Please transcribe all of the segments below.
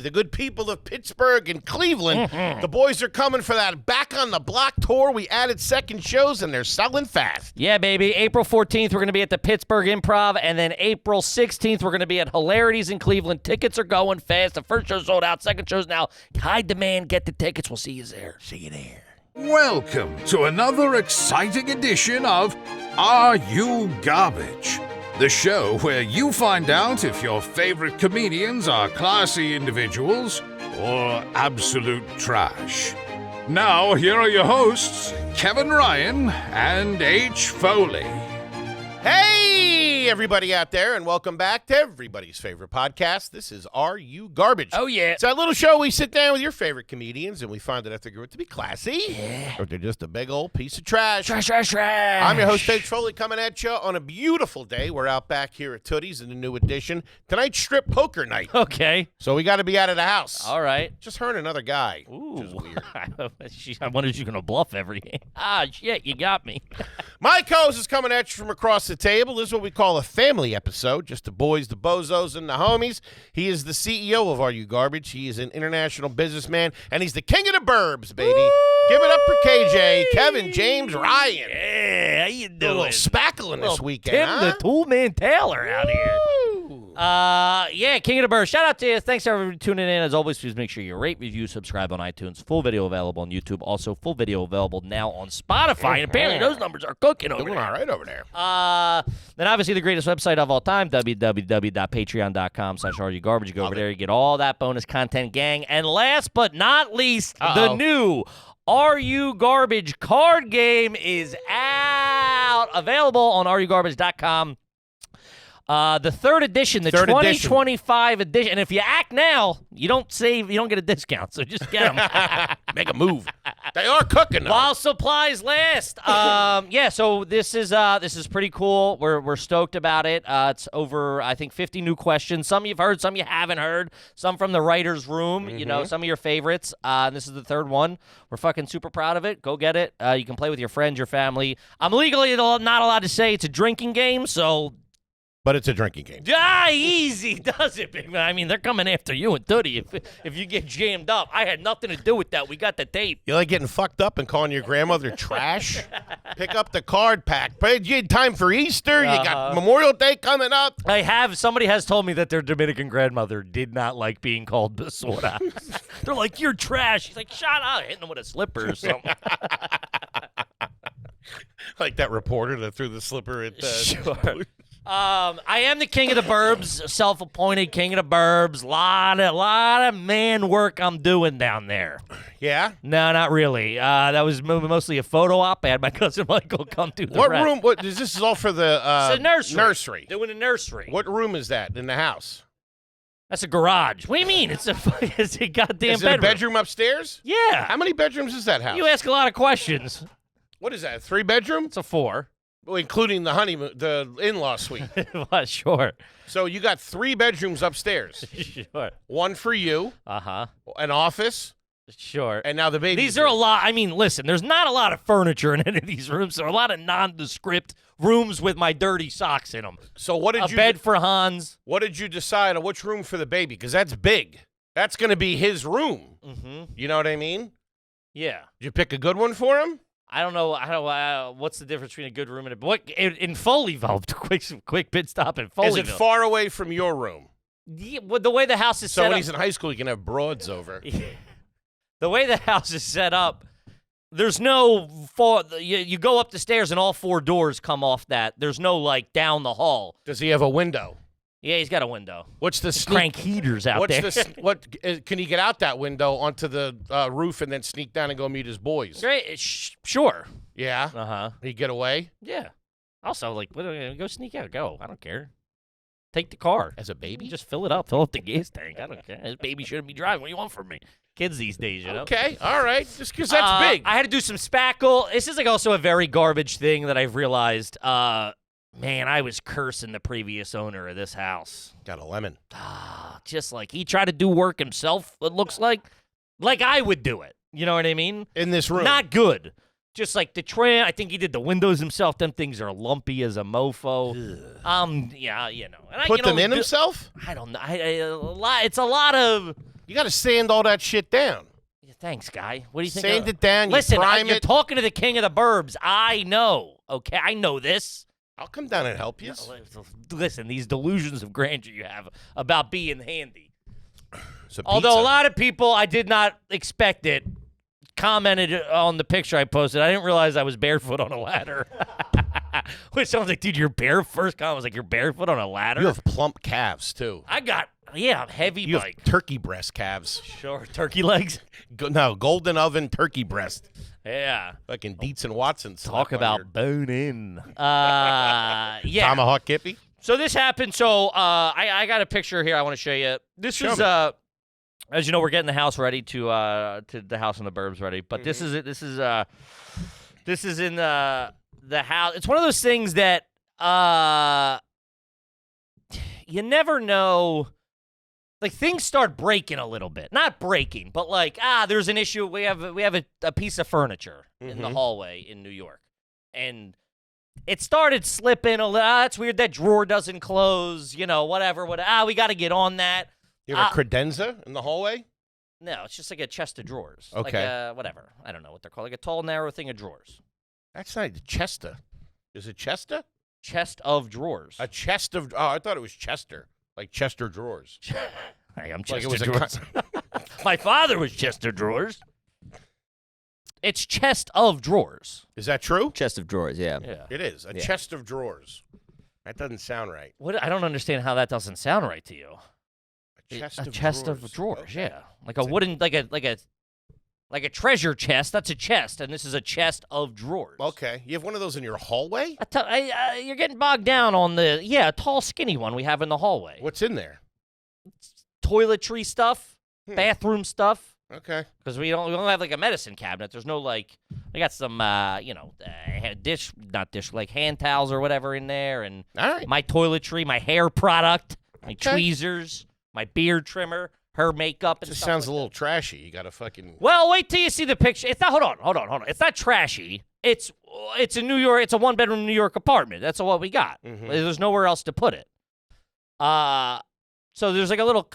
the good people of Pittsburgh and Cleveland. The boys are coming for that Back on the Block tour. We added second shows, and they're selling fast. Yeah, baby. April 14th, we're going to be at the Pittsburgh Improv, and then April 16th, we're going to be at Hilarities in Cleveland. Tickets are going fast. The first show's sold out. Second show's now. High demand. Get the tickets. We'll see you there. See you there. Welcome to another exciting edition of Are You Garbage? The show where you find out if your favorite comedians are classy individuals or absolute trash. Now, here are your hosts, Kevin Ryan and H. Foley. Hey, everybody out there, and welcome back to everybody's favorite podcast. This is Are You Garbage? Oh, yeah. It's that little show we sit down with your favorite comedians, and we find out if they're going to be classy or they're just a big old piece of trash. Trash. I'm your host, H. Foley, coming at you on a beautiful day. We're out back here at Tootie's in the new edition. Tonight's strip poker night. Okay. So we got to be out of the house. All right. Just her and another guy, Ooh. which is weird. I wondered if you're going to bluff every game. Ah, shit, you got me. My co-host is coming at you from across the table. This is what we call a family episode, just the boys, the bozos, and the homies. He is the CEO of Are You Garbage. He is an international businessman, and he's the king of the burbs, baby. Woo! Give it up for KJ, Kevin James Ryan. Yeah, how you doing? A little spackling this weekend, Tim huh? the Toolman Taylor out here. Yeah, King of the Bird. Shout out to you. Thanks everybody for tuning in. As always, please make sure you rate, review, subscribe on iTunes. Full video available on YouTube. Also, full video available now on Spotify. And apparently those numbers are cooking over Doing there. all right over there. Then obviously the greatest website of all time, www.patreon.com/areyouGarbage. You go over there, you get all that bonus content, gang. And last but not least, the new Are You Garbage card game is out. Available on areyougarbage.com. The third edition, the 2025 edition. And if you act now, you don't save, you don't get a discount. So just get them. Make a move. They are cooking, though. While supplies last. Yeah, so this is pretty cool. We're stoked about it. It's over, I think, 50 new questions. Some you've heard, some you haven't heard. Some from the writer's room, you know, some of your favorites. This is the third one. We're fucking super proud of it. Go get it. You can play with your friends, your family. I'm legally not allowed to say it's a drinking game, so... But it's a drinking game. Easy does it, big man. I mean, they're coming after you and Tootie if you get jammed up. I had nothing to do with that. We got the tape. You like getting fucked up and calling your grandmother trash? Pick up the card pack. But you had time for Easter. You got Memorial Day coming up. Somebody has told me that their Dominican grandmother did not like being called basura. They're like, you're trash. She's like, shut up. Hitting them with a slipper or something. Like that reporter that threw the slipper at Sure. I am the king of the burbs, self-appointed king of the burbs. Lot of man work I'm doing down there. Yeah? No, not really. That was mostly a photo op. I had my cousin Michael come do the rest. Room? This is all for the it's a nursery. Nursery. Doing a nursery. What room is that in the house? That's a garage. What do you mean? It's a goddamn is it bedroom. A bedroom upstairs? Yeah. How many bedrooms is that house? You ask a lot of questions. What is that? 3-bedroom? It's a 4. Well, including the the in-law suite. Well, sure. So you got 3 bedrooms upstairs. Sure. One for you. Uh-huh. An office. Sure. And now the baby. These are a lot. I mean, listen, there's not a lot of furniture in any of these rooms. There are a lot of nondescript rooms with my dirty socks in them. So what did a bed for Hans. What did you decide on which room for the baby? Because that's big. That's going to be his room. Mm-hmm. You know what I mean? Yeah. Did you pick a good one for him? I don't know. What's the difference between a good room and in Foleyville? Quick pit stop in Foleyville. Is it far away from your room? Yeah, the way the house is set up. So up. when he's in high school, he can have broads over. The way the house is set up, there's no you go up the stairs and all 4 doors come off that. There's no like down the hall. Does he have a window? Yeah, he's got a window. What's the crank heaters out there? Can he get out that window onto the roof and then sneak down and go meet his boys? Great, sure. Yeah. Uh-huh. He get away? Yeah. Also, like, go sneak out. Go. I don't care. Take the car. As a baby? Just fill it up. Fill up the gas tank. I don't care. This baby shouldn't be driving. What do you want from me? Kids these days, you know? Okay. All right. Just because that's big. I had to do some spackle. This is like also a very garbage thing that I've realized. Man, I was cursing the previous owner of this house. Got a lemon. Just like he tried to do work himself, it looks like I would do it. You know what I mean? In this room. Not good. Just like the trim, I think he did the windows himself. Them things are lumpy as a mofo. Ugh. Yeah, you know. And Put them in himself? I don't know. It's a lot of You got to sand all that shit down. Yeah, thanks, guy. What do you think? Sand it down. Listen, you prime you're it. talking to the king of the burbs. I know. Okay, I know this. I'll come down and help you. Listen, these delusions of grandeur you have about being handy. It's a Although pizza. a lot of people, I did not expect it, commented on the picture I posted. I didn't realize I was barefoot on a ladder. Which sounds like, dude, you're bare. First comment was like, you're barefoot on a ladder? You have plump calves, too. I got, I'm heavy You bike. have turkey breast calves. Sure, turkey legs. No, golden oven turkey breast. Yeah. Fucking Dietz and Watson. Talk about bone in. Yeah. Tomahawk kippy. So this happened. So I got a picture here I want to show you. This is as you know, we're getting the house ready to the house in the burbs ready. But this is it. This is in the house. It's one of those things that you never know. Like, things start breaking a little bit. Not breaking, but like, there's an issue. We have a piece of furniture in the hallway in New York. And it started slipping a little. That's weird. That drawer doesn't close, whatever. We got to get on that. You have a credenza in the hallway? No, it's just like a chest of drawers. Okay. Like whatever. I don't know what they're called. Like a tall, narrow thing of drawers. That's not Chester. Is it Chester? Chest of drawers. A chest of... Oh, I thought it was Chester. Like Chester drawers. Hey, I'm Like Chester it was drawers. My father was Chester drawers. It's chest of drawers. Is that true? Chest of drawers, yeah. Yeah. It is. A chest of drawers. That doesn't sound right. What? I don't understand how that doesn't sound right to you. A chest A of chest drawers. of drawers. Okay. Yeah, like a wooden, like a treasure chest. That's a chest, and this is a chest of drawers. Okay. You have one of those in your hallway? You're getting bogged down on the a tall, skinny one we have in the hallway. What's in there? Toiletry stuff, bathroom stuff. Okay. Because we don't have like a medicine cabinet. There's no we got some like hand towels or whatever in there, and All right. my toiletry, my hair product, my Okay. tweezers, my beard trimmer, her makeup, and Just stuff sounds like a little trashy. You got to fucking... Well, wait till you see the picture. It's not. Hold on. It's not trashy. It's a New York. It's a one-bedroom New York apartment. That's what we got. There's nowhere else to put it. So there's like a little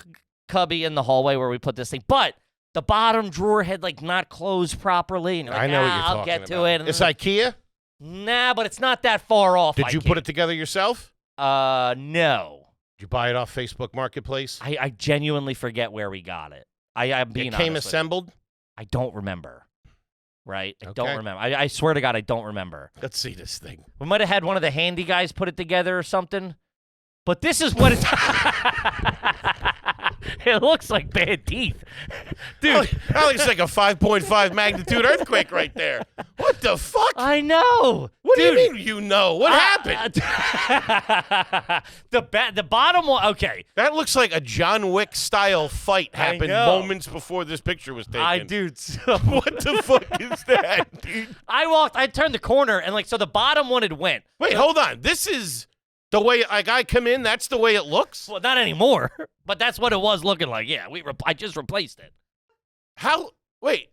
cubby in the hallway where we put this thing, but the bottom drawer had like not closed properly. And you're like, I know what you're I'll talking get about. to it. It's IKEA? Nah, but it's not that far off. Did you put it together yourself? No. Did you buy it off Facebook Marketplace? I genuinely forget where we got it. I'm being It came honest with you. assembled? I don't remember. Right? I Okay. don't remember. I swear to God, I don't remember. Let's see this thing. We might have had one of the handy guys put it together or something. But this is what it... It looks like bad teeth. Dude. That looks like a 5.5 magnitude earthquake right there. What the fuck? I know. What Dude, do you mean you know? What happened? The bottom one... Okay. That looks like a John Wick style fight happened know. moments before this picture was taken. What the fuck is that, dude? I turned the corner, and so the bottom one had went. Wait, hold on. This is the way I come in. That's the way it looks. Well, not anymore, but that's what it was looking like. Yeah, I just replaced it. How? Wait,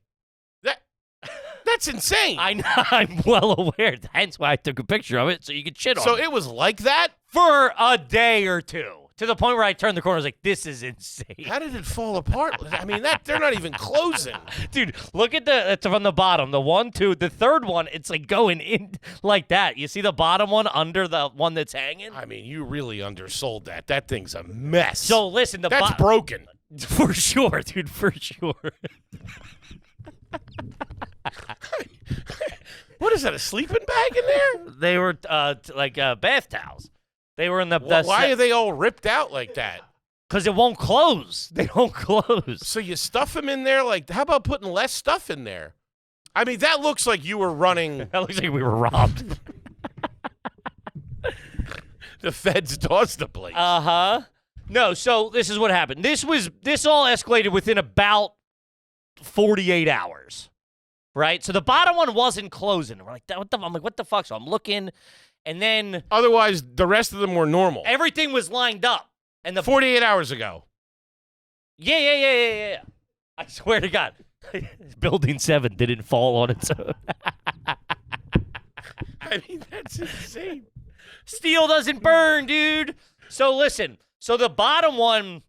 that's insane. I know, I'm well aware. Hence why I took a picture of it so you could shit on So it. it was like that? For a day or two, to the point where I turned the corner. I was like, "This is insane." How did it fall apart? I mean, they're not even closing. Dude, look at it's from the bottom. The 1, 2, the third one, it's like going in like that. You see the bottom one under the one that's hanging? I mean, you really undersold that. That thing's a mess. So listen, That's broken. for sure, dude, for sure. What is that, a sleeping bag in there? They were bath towels. They were in the Why are they all ripped out like that? Because it won't close. They don't close. So you stuff them in there? Like, how about putting less stuff in there? I mean, that looks like you were running. That looks like we were robbed. The feds tossed the place. No, so this is what happened. This all escalated within about 48 hours. Right? So the bottom one wasn't closing. We're like, I'm like, what the fuck? So I'm looking, and then Otherwise, the rest of them were normal. everything was lined up. And the 48 hours ago. Yeah. I swear to God. Building 7 didn't fall on its own. I mean, that's insane. Steel doesn't burn, dude. So listen. So the bottom one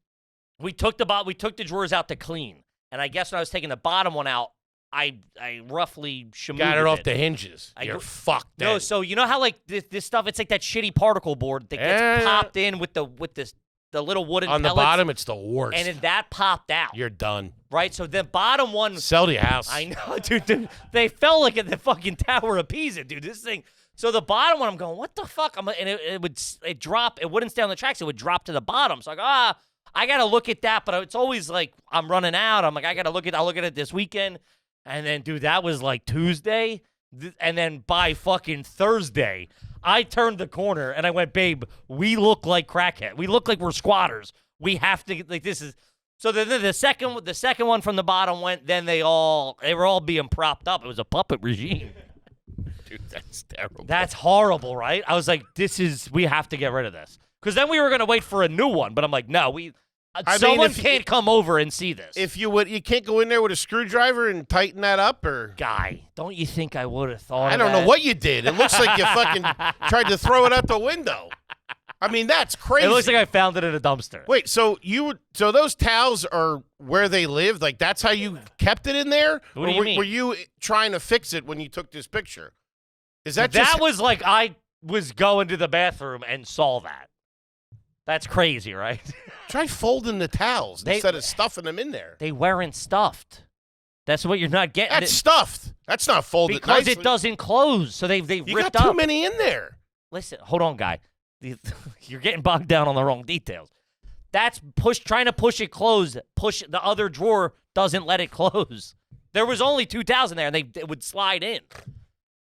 we took the drawers out to clean, and I guess when I was taking the bottom one out, I roughly got it off the hinges. You're fucked. No, then. so you know how like this stuff, it's like that shitty particle board that gets popped in with the little wooden on pellets, the bottom. It's the worst. and then that popped out. You're done. Right, so the bottom one. Sell to your house. I know, dude. They fell like at the fucking Tower of Pisa, dude. This thing. So the bottom one, I'm going, what the fuck? And it would drop. It wouldn't stay on the tracks. It would drop to the bottom. So I go, I gotta look at that. But it's always like I'm running out. I'm like, I'll look at it this weekend. And then, dude, that was like Tuesday. And then by fucking Thursday, I turned the corner and I went, babe, we look like crackhead. We look like we're squatters. We have to, like, this is. So the second one from the bottom went, then they were all being propped up. It was a puppet regime. Dude, that's terrible. That's horrible, right? I was like, we have to get rid of this. Because then we were going to wait for a new one. But I'm like, no, someone can't come over and see this. If you can't go in there with a screwdriver and tighten that up, or guy, don't you think I would have thought? I don't know what you did. It looks like you fucking tried to throw it out the window. I mean, that's crazy. It looks like I found it in a dumpster. Wait, so those towels are where they lived? Like that's how you kept it in there? What do you mean? Were you trying to fix it when you took this picture? Is that was like I was going to the bathroom and saw that. That's crazy, right? Try folding the towels instead of stuffing them in there. They weren't stuffed. That's what you're not getting. That's stuffed. That's not folded because nicely. it doesn't close. So they you ripped got too up. many in there. Listen, hold on, guy. You're getting bogged down on the wrong details. That's trying to push it closed. Push the other drawer doesn't let it close. There was only 2,000 there, and it would slide in.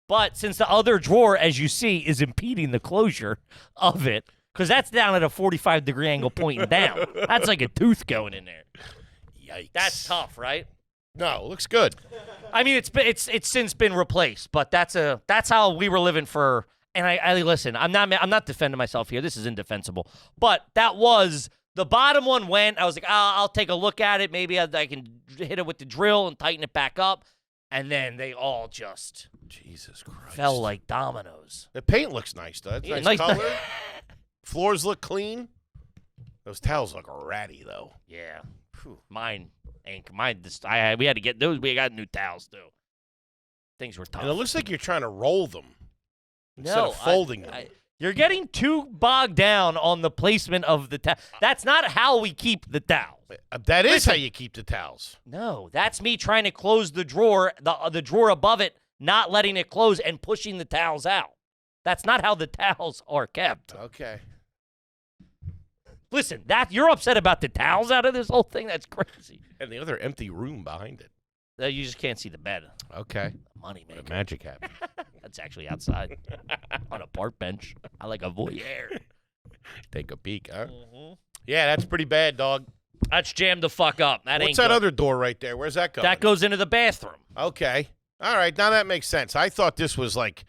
But since the other drawer, as you see, is impeding the closure of it, because that's down at a 45-degree angle pointing down. That's like a tooth going in there. Yikes. That's tough, right? No, looks good. I mean, it's since been replaced, but that's how we were living for. And I listen. I'm not defending myself here. This is indefensible. But that was the bottom one went. I was like, I'll take a look at it. Maybe I can hit it with the drill and tighten it back up. And then they all just Jesus Christ fell like dominoes. The paint looks nice, though. It's nice color. Floors look clean. Those towels look ratty, though. Yeah. Whew. Mine. We had to get those. We got new towels too. Things were tough. And it looks like you're trying to roll them instead of folding them. You're getting too bogged down on the placement of the towel. That's not how we keep the towel. That is how you keep the towels. No, that's me trying to close the drawer, the drawer above it, not letting it close and pushing the towels out. That's not how the towels are kept. Okay. Listen, you're upset about the towels out of this whole thing? That's crazy. And the other empty room behind it. You just can't see the bed. Okay. Money maker. The magic happened. That's actually outside on a park bench. I like a voyeur. Take a peek, huh? Mm-hmm. Yeah, that's pretty bad, dog. That's jammed the fuck up. What's that other door right there? Where's that going? That goes into the bathroom. Okay. All right. Now that makes sense. I thought this was like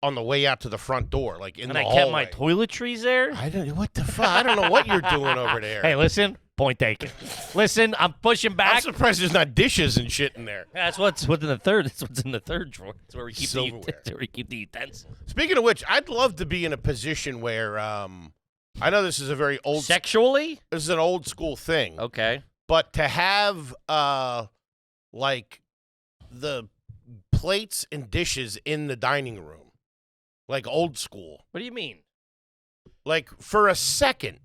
on the way out to the front door, like in the hallway. And I kept my toiletries there? What the fuck? I don't know what you're doing over there. Hey, listen. Point taken. Listen, I'm pushing back. I'm surprised there's not dishes and shit in there. That's what's in the third. That's what's in the third drawer. That's where we keep Silverware. That's where we keep the utensils. Speaking of which, I'd love to be in a position where I know this is a very old sexually. This is an old school thing. Okay. But to have like the plates and dishes in the dining room, like old school. What do you mean? Like for a second,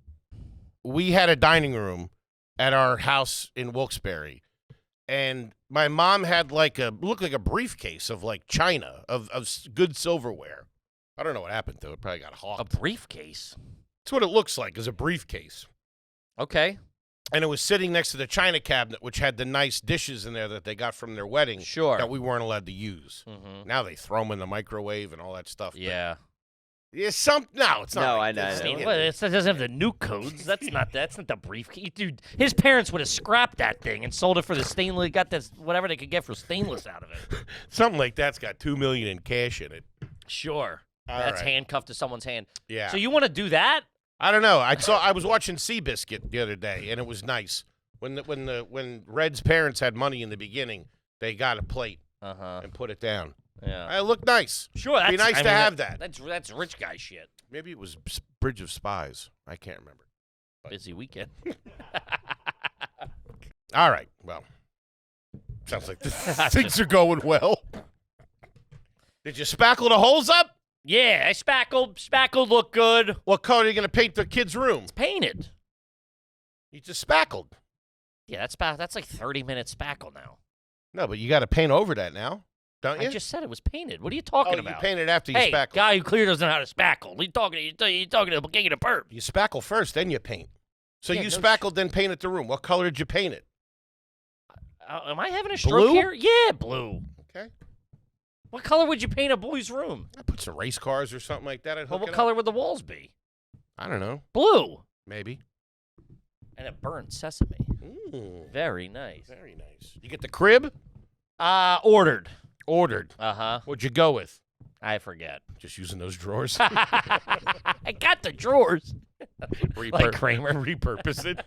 we had a dining room at our house in Wilkes-Barre, and my mom had looked like a briefcase of like china of good silverware. I don't know what happened to it. Probably got hawked. A briefcase. That's what it looks like, is a briefcase. Okay. And it was sitting next to the china cabinet, which had the nice dishes in there that they got from their wedding. Sure. That we weren't allowed to use. Mm-hmm. Now they throw them in the microwave and all that stuff. Yeah. No, it's not. No, like I know. this. Well, it doesn't have the new codes. That's not the briefcase. Dude, his parents would have scrapped that thing and sold it for the stainless, got this, whatever they could get for stainless out of it. Something like that's got $2 million in cash in it. Sure. All That's right. handcuffed to someone's hand. Yeah. So you want to do that? I don't know. I was watching Seabiscuit the other day, and it was nice. When Red's parents had money in the beginning, they got a plate and put it down. Yeah. It looked nice. Sure. It'd be nice to have that. That's rich guy shit. Maybe it was Bridge of Spies. I can't remember. Busy weekend. All right. Well, sounds like things are going well. Did you spackle the holes up? Yeah, I spackled. Spackled looked good. What color are you going to paint the kid's room? It's painted. You just spackled. Yeah, that's like 30-minute spackle now. No, but you got to paint over that now, don't you? I just said it was painted. What are you talking about? You painted after you hey, spackle. guy who clearly doesn't know how to spackle. You talking to the king of the perp. You spackle first, then you paint. So Yeah, you no spackled, then painted the room. What color did you paint it? Am I having a stroke Blue? here? Yeah, blue. Okay. What color would you paint a boy's room? I put some race cars or something like that. Well, what color would the walls be? I don't know. Blue. Maybe. And a burnt sesame. Very nice. Very nice. You get the crib? Ordered. Ordered. Uh-huh. What'd you go with? I forget. Just using those drawers? I got the drawers. Like Kramer. Repurpose it.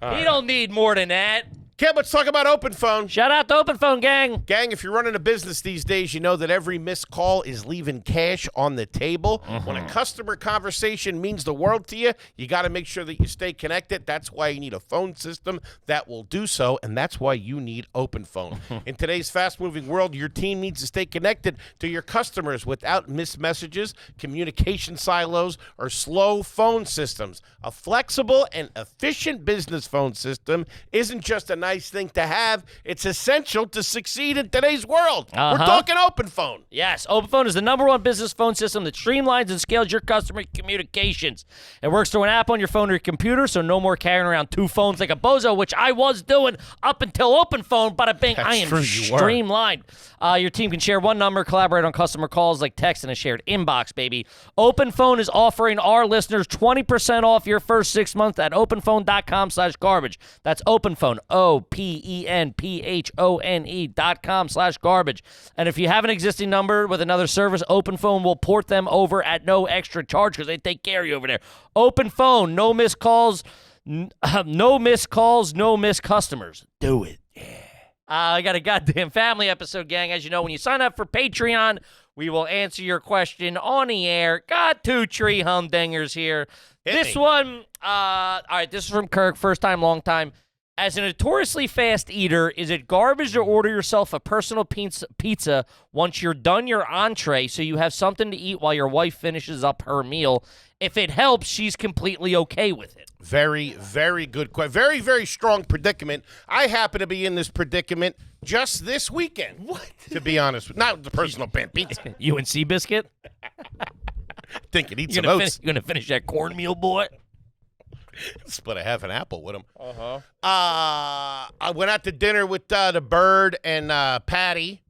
You don't need more than that. Kev, let's talk about open phone. Shout out to Open Phone Gang. Gang, if you're running a business these days, you know that every missed call is leaving cash on the table. When a customer conversation means the world to you, you got to make sure that you stay connected. That's why you need a phone system that will do so, and that's why you need Open Phone. In today's fast-moving world, your team needs to stay connected to your customers without missed messages, communication silos, or slow phone systems. A flexible and efficient business phone system isn't just a nice thing to have. It's essential to succeed in today's world. We're talking Open Phone. Yes, Open Phone is the #1 business phone system that streamlines and scales your customer communications. It works through an app on your phone or your computer, so no more carrying around 2 phones like a bozo, which I was doing up until Open Phone. Bada bing, I am streamlined. Your team can share one number, collaborate on customer calls like text in a shared inbox, baby. Open Phone is offering our listeners 20% off your first 6 months at openphone.com/garbage. That's Open Phone, openphone.com/garbage. And if you have an existing number with another service, Open Phone will port them over at no extra charge because they take care of you over there. Open Phone, no missed calls, no missed calls, no missed customers. Do it. Yeah. I got a goddamn family episode, gang. As you know, when you sign up for Patreon, we will answer your question on the air. Got 2 tree humdingers here. This one, all right, this is from Kirk, first time, long time. As a notoriously fast eater, is it garbage to order yourself a personal pizza once you're done your entree so you have something to eat while your wife finishes up her meal? If it helps, she's completely okay with it. Very, very good question. Very, very strong predicament. I happen to be in this predicament just this weekend. What? To be honest with you. Not the personal pan pizza. UNC biscuit? Thinking eat some oats. You gonna finish that cornmeal, boy? Split a half an apple with him. I went out to dinner with the Bird and Patty.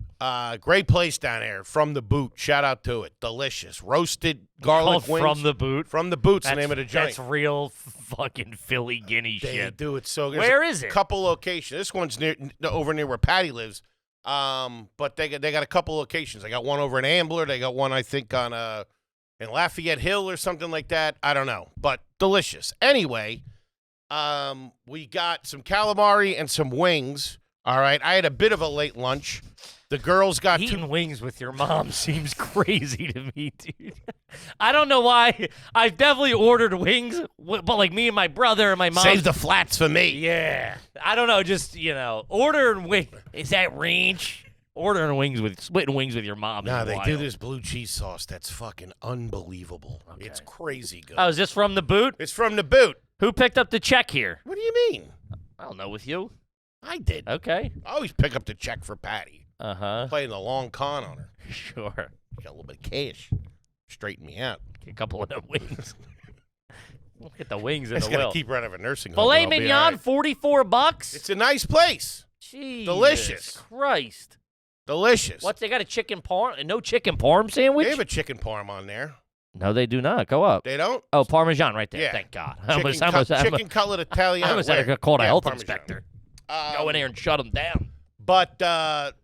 Great place down there. From the Boot. Shout out to it. Delicious. Roasted garlic wings. From the Boot? From the Boot's the name of the joint. That's real fucking Philly Guinea They shit. do it so good. Where is it? Couple locations. This one's over near where Patty lives. But they got a couple locations. They got one over in Ambler. They got one, I think, on in Lafayette Hill or something like that. I don't know, but delicious. Anyway, we got some calamari and some wings. All right, I had a bit of a late lunch. The girls got Eating wings with your mom seems crazy to me, dude. I don't know why. I've definitely ordered wings, but like me and my brother and my mom. Save the flats for me. Yeah. I don't know, just, ordering wings. Is that range? Splitting wings with your mom. Nah, is they wild. do this blue cheese sauce. That's fucking unbelievable. Okay. It's crazy good. Oh, is this from the Boot? It's from the Boot. Who picked up the check here? What do you mean? I don't know, with you. I did. Okay. I always pick up the check for Patty. Uh-huh. Playing the long con on her. Sure. Got a little bit of cash. Straighten me out. Get a couple of them wings. Look at the wings in It's the got will. to keep her out of a nursing home. Filet I'll be mignon, all right. $44. It's a nice place. Jesus Delicious. Christ. Delicious. What, they got a chicken parm? No chicken parm sandwich? They have a chicken parm on there. No, they do not. Go up. They don't? Oh, Parmesan right there. Yeah. Thank God. Chicken cutlet Italian. I almost had to call a health Parmesan. inspector. Go in there and shut them down. But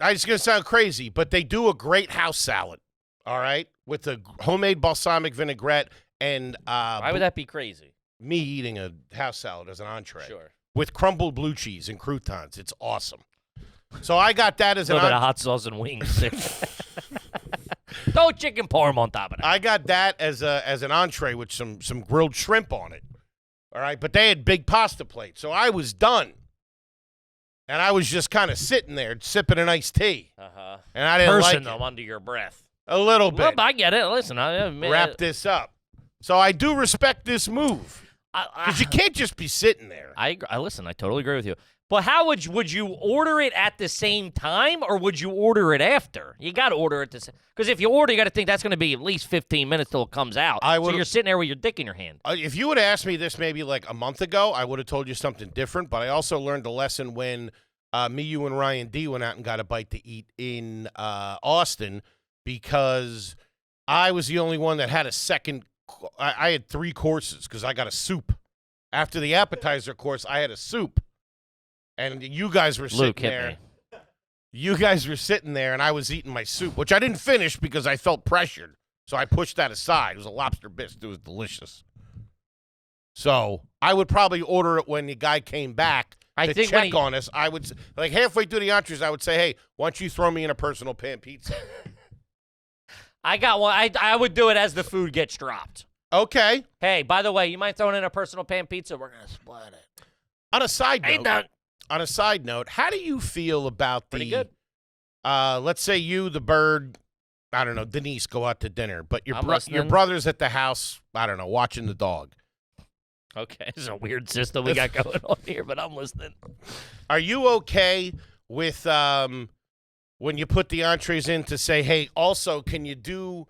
it's going to sound crazy, but they do a great house salad, all right, with a homemade balsamic vinaigrette and Why would that be crazy? me eating a house salad as an entree. Sure. With crumbled blue cheese and croutons. It's awesome. So I got that as A an little bit of entree. hot sauce and wings. Throw chicken parm on top of that. I got that as an entree with some grilled shrimp on it. All right, but they had big pasta plates, so I was done. And I was just kind of sitting there sipping an iced tea. Uh-huh. And I didn't Cursing like them it. under your breath. A little bit. Well, I get it. Listen, Wrap this up. So I do respect this move. Because you can't just be sitting there. I listen, I totally agree with you. But how would you order it at the same time, or would you order it after? You got to order it because if you order, you got to think that's going to be at least 15 minutes till it comes out. So you're sitting there with your dick in your hand. If you would have asked me this maybe like a month ago, I would have told you something different. But I also learned a lesson when me, you, and Ryan D went out and got a bite to eat in Austin because I was the only one that had a second. I had 3 courses because I got a soup. After the appetizer course, I had a soup. And you guys were sitting there. You guys were sitting there, and I was eating my soup, which I didn't finish because I felt pressured. So I pushed that aside. It was a lobster bisque. It was delicious. So I would probably order it when the guy came back to check on us. I would, like halfway through the entrees, I would say, hey, why don't you throw me in a personal pan pizza? I got one. I would do it as the food gets dropped. Okay. Hey, by the way, you mind throwing in a personal pan pizza? We're going to split it. On a side note. Ain't that? On a side note, how do you feel about Pretty good. Let's say you, the bird, I don't know, Denise, go out to dinner, but your listening. brother's at the house, I don't know, watching the dog. Okay, this is a weird system we got going on here, but I'm listening. Are you okay with when you put the entrees in to say, hey, also, can you do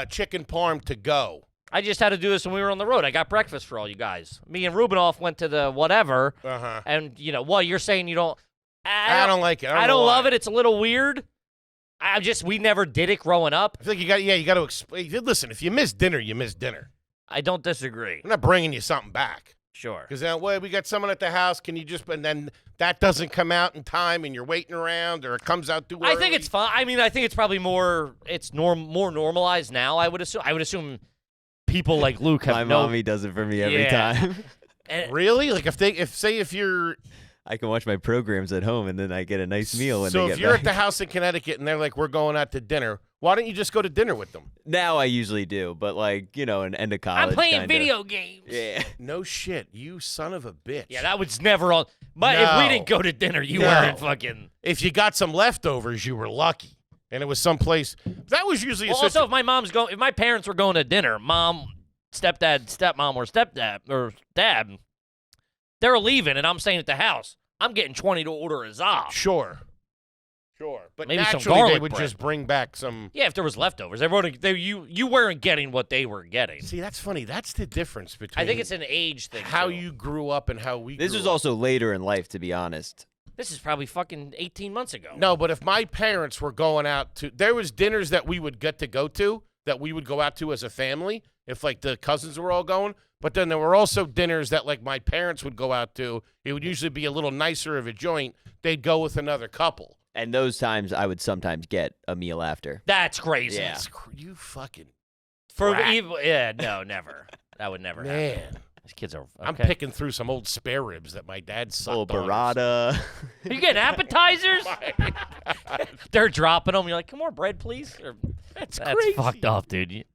chicken parm to go? I just had to do this when we were on the road. I got breakfast for all you guys. Me and Rubinoff went to the whatever, and, you're saying you don't. I don't like it. I don't love it. It's a little weird. We never did it growing up. I feel like you got to explain. Listen, if you miss dinner, you miss dinner. I don't disagree. I'm not bringing you something back. Sure. Because then, we got someone at the house. Can you and then that doesn't come out in time and you're waiting around or it comes out too early? I think it's fine. I mean, I think it's probably more normalized now, I would assume people like Luke have My mommy does it for me every time. Really? Like if you're I can watch my programs at home and then I get a nice meal when they get back. So if you're at the house in Connecticut and they're like, we're going out to dinner, why don't you just go to dinner with them? Now I usually do, but an end of college. I'm playing kinda. video games. Yeah. No shit. You son of a bitch. Yeah, that was never on. But if we didn't go to dinner, you weren't fucking. If you got some leftovers, you were lucky. And it was someplace. That was usually also, if my parents were going to dinner, mom, stepdad, stepmom, or stepdad, or dad, they're leaving, and I'm staying at the house. I'm getting 20 to order a za. Sure. But maybe some naturally, garlic they would bread. just bring back some. Yeah, if there was leftovers. You weren't getting what they were getting. See, that's funny. That's the difference between. I think it's an age thing. How too. you grew up and how we grew This was up. also later in life, to be honest. This is probably fucking 18 months ago. No, but if my parents were going out to, there was dinners that we would get to go to, that we would go out to as a family, if like the cousins were all going. But then there were also dinners that like my parents would go out to. It would usually be a little nicer of a joint. They'd go with another couple. And those times I would sometimes get a meal after. That's crazy. Yeah. You fucking no, never. That would never happen. man. These kids are. Okay. I'm picking through some old spare ribs that my dad sucked Little on. burrata. Are you getting appetizers? They're dropping them. You're like, come more bread, please. That's crazy. fucked up, dude.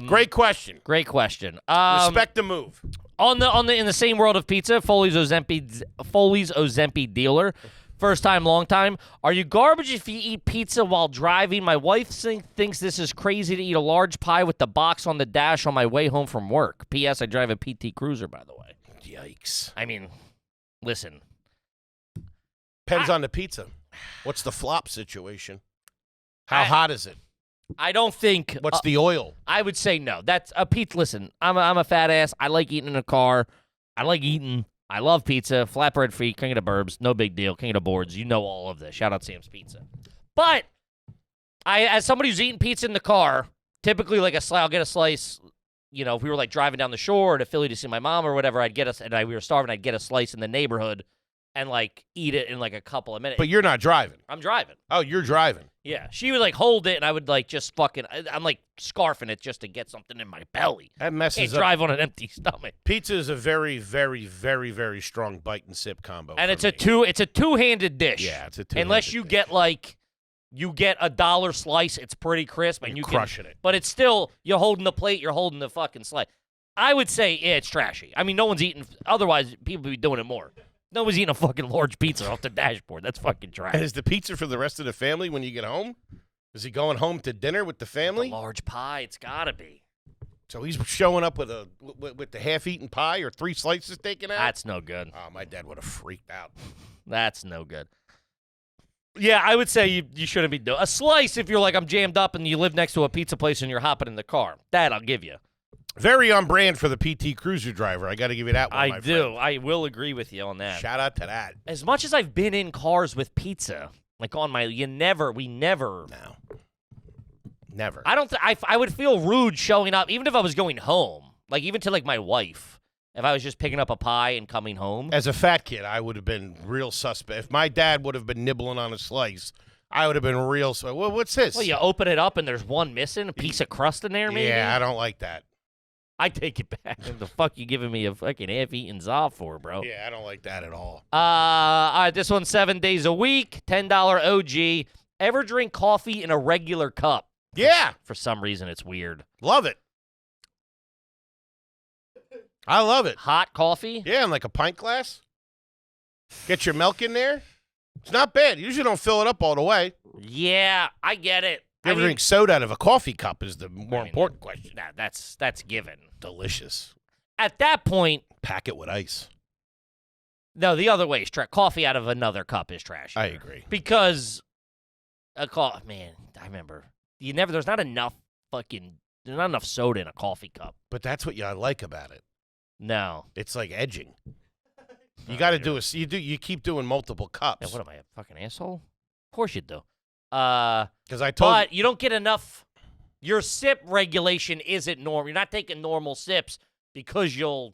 Great question. Great question. Respect the move. In the same world of pizza, Foley's Ozempi dealer. First time, long time. Are you garbage if you eat pizza while driving? My wife thinks this is crazy to eat a large pie with the box on the dash on my way home from work. P.S. I drive a PT Cruiser, by the way. Yikes. I mean, listen. Depends on the pizza. What's the flop situation? How hot is it? I don't think. What's the oil? I would say no. That's a pizza. Listen, I'm a fat ass. I like eating in a car. I like eating. I love pizza, flatbread free, king of the burbs, no big deal, king of the boards. You know all of this. Shout out Sam's Pizza. But as somebody who's eating pizza in the car, typically I'll get a slice. If we were like driving down the shore to Philly to see my mom or whatever, we were starving. I'd get a slice in the neighborhood and like eat it in like a couple of minutes. But you're not driving. I'm driving. Oh, you're driving. Yeah, she would like hold it, and I would like just I'm like scarfing it just to get something in my belly. That messes Can't up. drive on an empty stomach. Pizza is a very, very, very, very strong bite and sip combo. And for it's a two-handed dish. Yeah, it's a two-handed Unless you dish. get like you get a dollar slice, it's pretty crisp and you crushing it. But it's still you're holding the plate, you're holding the fucking slice. I would say it's trashy. I mean, no one's eating. Otherwise, people would be doing it more. No one's eating a fucking large pizza off the dashboard. That's fucking trash. And is the pizza for the rest of the family when you get home? Is he going home to dinner with the family? A large pie, it's gotta be. So he's showing up with the half-eaten pie or 3 slices taken out? That's no good. Oh, my dad would have freaked out. That's no good. Yeah, I would say you shouldn't be doing a slice if you're like, I'm jammed up and you live next to a pizza place and you're hopping in the car. That I'll give you. Very on brand for the PT Cruiser driver. I got to give you that one, I do. I will agree with you on that. Shout out to that. As much as I've been in cars with pizza, like on my, we never. No. Never. I would feel rude showing up, even if I was going home. Like, even to, like, my wife. If I was just picking up a pie and coming home. As a fat kid, I would have been real suspect. If my dad would have been nibbling on a slice, I would have been real suspect. Well, what's this? Well, you open it up and there's one missing, a piece of crust in there, maybe? Yeah, I don't like that. I take it back. What the fuck you giving me a fucking half-eaten zob for, bro? Yeah, I don't like that at all. All right, this one's 7 days a week, $10 OG. Ever drink coffee in a regular cup? Yeah. For some reason, it's weird. Love it. I love it. Hot coffee? Yeah, in like a pint glass. Get your milk in there. It's not bad. You usually don't fill it up all the way. Yeah, I get it. You ever drink soda out of a coffee cup is the more important question. Nah, that's given. Delicious. At that point, pack it with ice. No, the other way is trash. Coffee out of another cup is trash. I agree. Because man, I remember there's not enough soda in a coffee cup. But that's what I like about it. No. It's like edging. You got to you keep doing multiple cups. Yeah, what am I, a fucking asshole? Of course you do. Because I told But you don't get enough. Your sip regulation isn't normal. You're not taking normal sips because it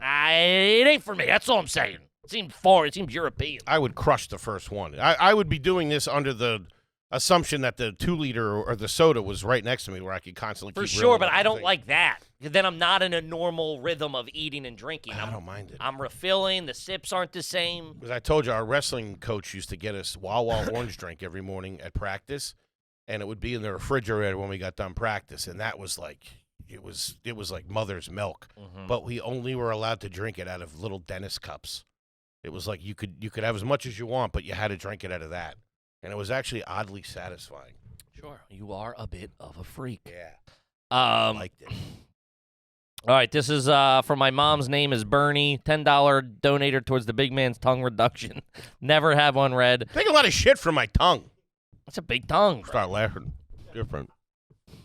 ain't for me. That's all I'm saying. It seems foreign. It seems European. I would crush the first one. I would be doing this under the assumption that the 2-liter or the soda was right next to me where I could constantly For keep sure, but rilling I don't thing. like that. Then I'm not in a normal rhythm of eating and drinking. I don't mind it. I'm refilling. The sips aren't the same. Because I told you, our wrestling coach used to get us Wawa orange drink every morning at practice, and it would be in the refrigerator when we got done practice, and that was like it was like mother's milk. Mm-hmm. But we only were allowed to drink it out of little dentist cups. It was like you could have as much as you want, but you had to drink it out of that, and it was actually oddly satisfying. Sure, you are a bit of a freak. Yeah, I liked it. All right, this is from my mom's name is Bernie, $10 donator towards the big man's tongue reduction. Never have one read. Take a lot of shit from my tongue. That's a big tongue. Start laughing. Different.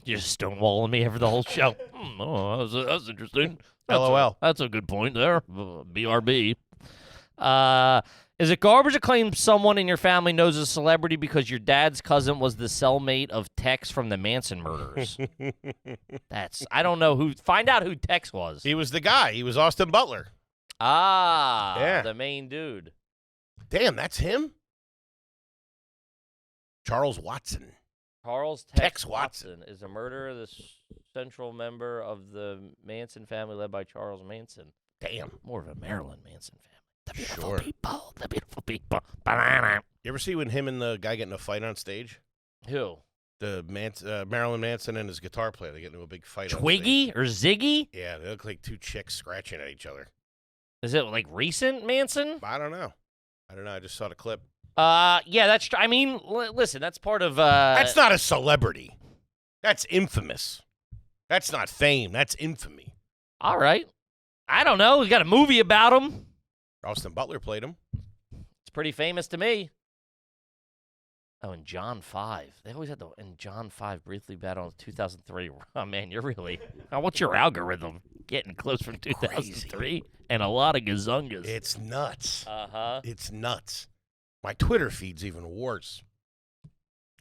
You're just stonewalling me for the whole show. Oh, that's interesting. LOL. That's a good point there. BRB. Is it garbage to claim someone in your family knows a celebrity because your dad's cousin was the cellmate of Tex from the Manson murders? I don't know who. Find out who Tex was. He was the guy. He was Austin Butler. Yeah. The main dude. Damn, that's him? Charles Watson. Charles Tex Watson is a murderer, the central member of the Manson family led by Charles Manson. Damn. More of a Marilyn Manson family. The beautiful people. You ever see when him and the guy get in a fight on stage? Who? The Marilyn Manson and his guitar player. They get into a big fight. Twiggy or Ziggy? Yeah, they look like two chicks scratching at each other. Is it like recent Manson? I don't know. I just saw the clip. Yeah, that's. I mean, listen, that's part of. That's not a celebrity. That's infamous. That's not fame. That's infamy. All right. I don't know. We got a movie about him. Austin Butler played him. It's pretty famous to me. Oh, and John 5. They always had and John 5 briefly battled in 2003. Oh, man, you're really. What's your algorithm? Getting close from 2003 Crazy. And a lot of gazungas. It's nuts. Uh-huh. It's nuts. My Twitter feed's even worse.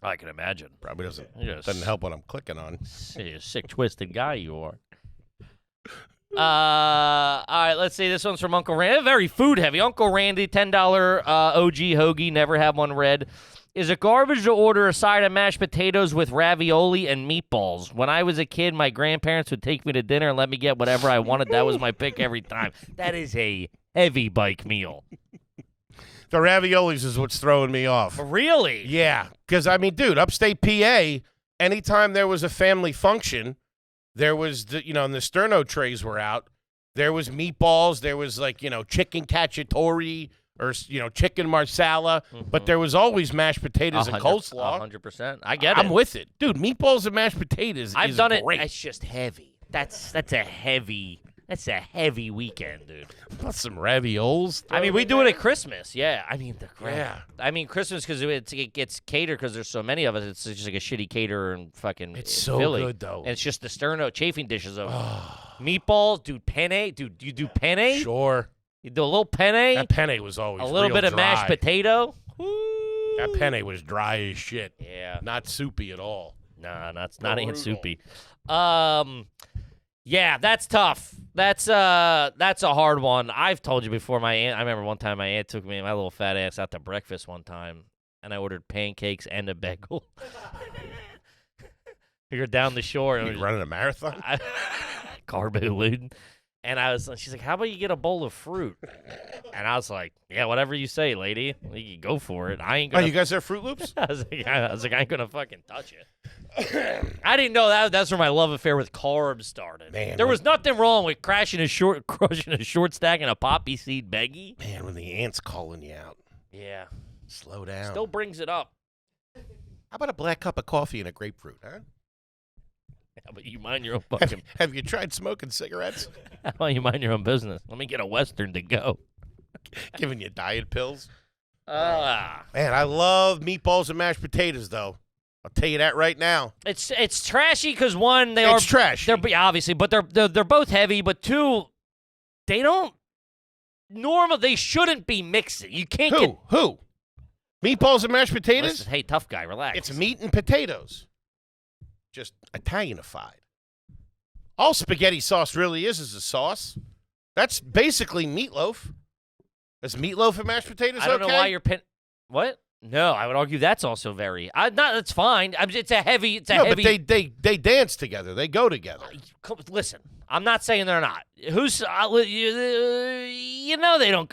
I can imagine. Probably doesn't help what I'm clicking on. You're a sick, twisted guy you are. All right, let's see. This one's from Uncle Randy. Very food heavy. Uncle Randy, $10 OG hoagie. Never have one read. Is it garbage to order a side of mashed potatoes with ravioli and meatballs? When I was a kid, my grandparents would take me to dinner and let me get whatever I wanted. That was my pick every time. That is a heavy bike meal. The raviolis is what's throwing me off. Really? Yeah, because, I mean, dude, upstate PA, anytime there was a family function, there was, and the sterno trays were out, There was meatballs. There was chicken cacciatore or chicken marsala. But there was always mashed potatoes and coleslaw. 100%. I get it. I'm with it, dude. Meatballs and mashed potatoes. I've done great. it. It's just heavy. That's a heavy weekend, dude. Plus some ravioles. I mean, we do it at Christmas. Yeah. I mean, Yeah. I mean, Christmas because it gets catered because there's so many of us. It's just like a shitty caterer and fucking. It's so Philly. good though. And it's just the sterno chafing dishes of meatballs, dude. Penne, dude. You do penne? Sure. You do a little penne. That penne was always a little real bit of dry. mashed potato. Woo. That penne was dry as shit. Yeah. Not soupy at all. Nah, not even Brutal. soupy. Yeah, that's tough. That's a hard one. I've told you before. My aunt. I remember one time my aunt took me and my little fat ass out to breakfast one time, and I ordered pancakes and a bagel. We were down the shore and You running a marathon? carbo-laden. And she's like, how about you get a bowl of fruit? And I was like, yeah, whatever you say, lady. You can go for it. I ain't Oh, gonna. you guys have Fruit Loops? I was like, I ain't gonna fucking touch it. I didn't know that's where my love affair with carbs started. Man, there was nothing wrong with crushing a short stack and a poppy seed beggie. Man, when the ant's calling you out, Yeah, slow down. still brings it up. How about a black cup of coffee and a grapefruit, huh? How about you mind your own fucking? Have you tried smoking cigarettes? How about you mind your own business? Let me get a Western to go. Giving you diet pills? Man, I love meatballs and mashed potatoes, though. I'll tell you that right now. it's trashy because one, It's trashy. They're obviously, but they're both heavy. But two, they don't. They shouldn't be mixing. You can't get. Who? Meatballs and mashed potatoes? Listen, hey, tough guy, relax. It's meat and potatoes. Just Italianified. All spaghetti sauce really is a sauce. That's basically meatloaf. Is meatloaf and mashed potatoes I don't okay? know why you're What? No, I would argue that's also very. That's fine. It's a heavy. It's a heavy. But they dance together. They go together. Listen, I'm not saying they're not. Who's they don't.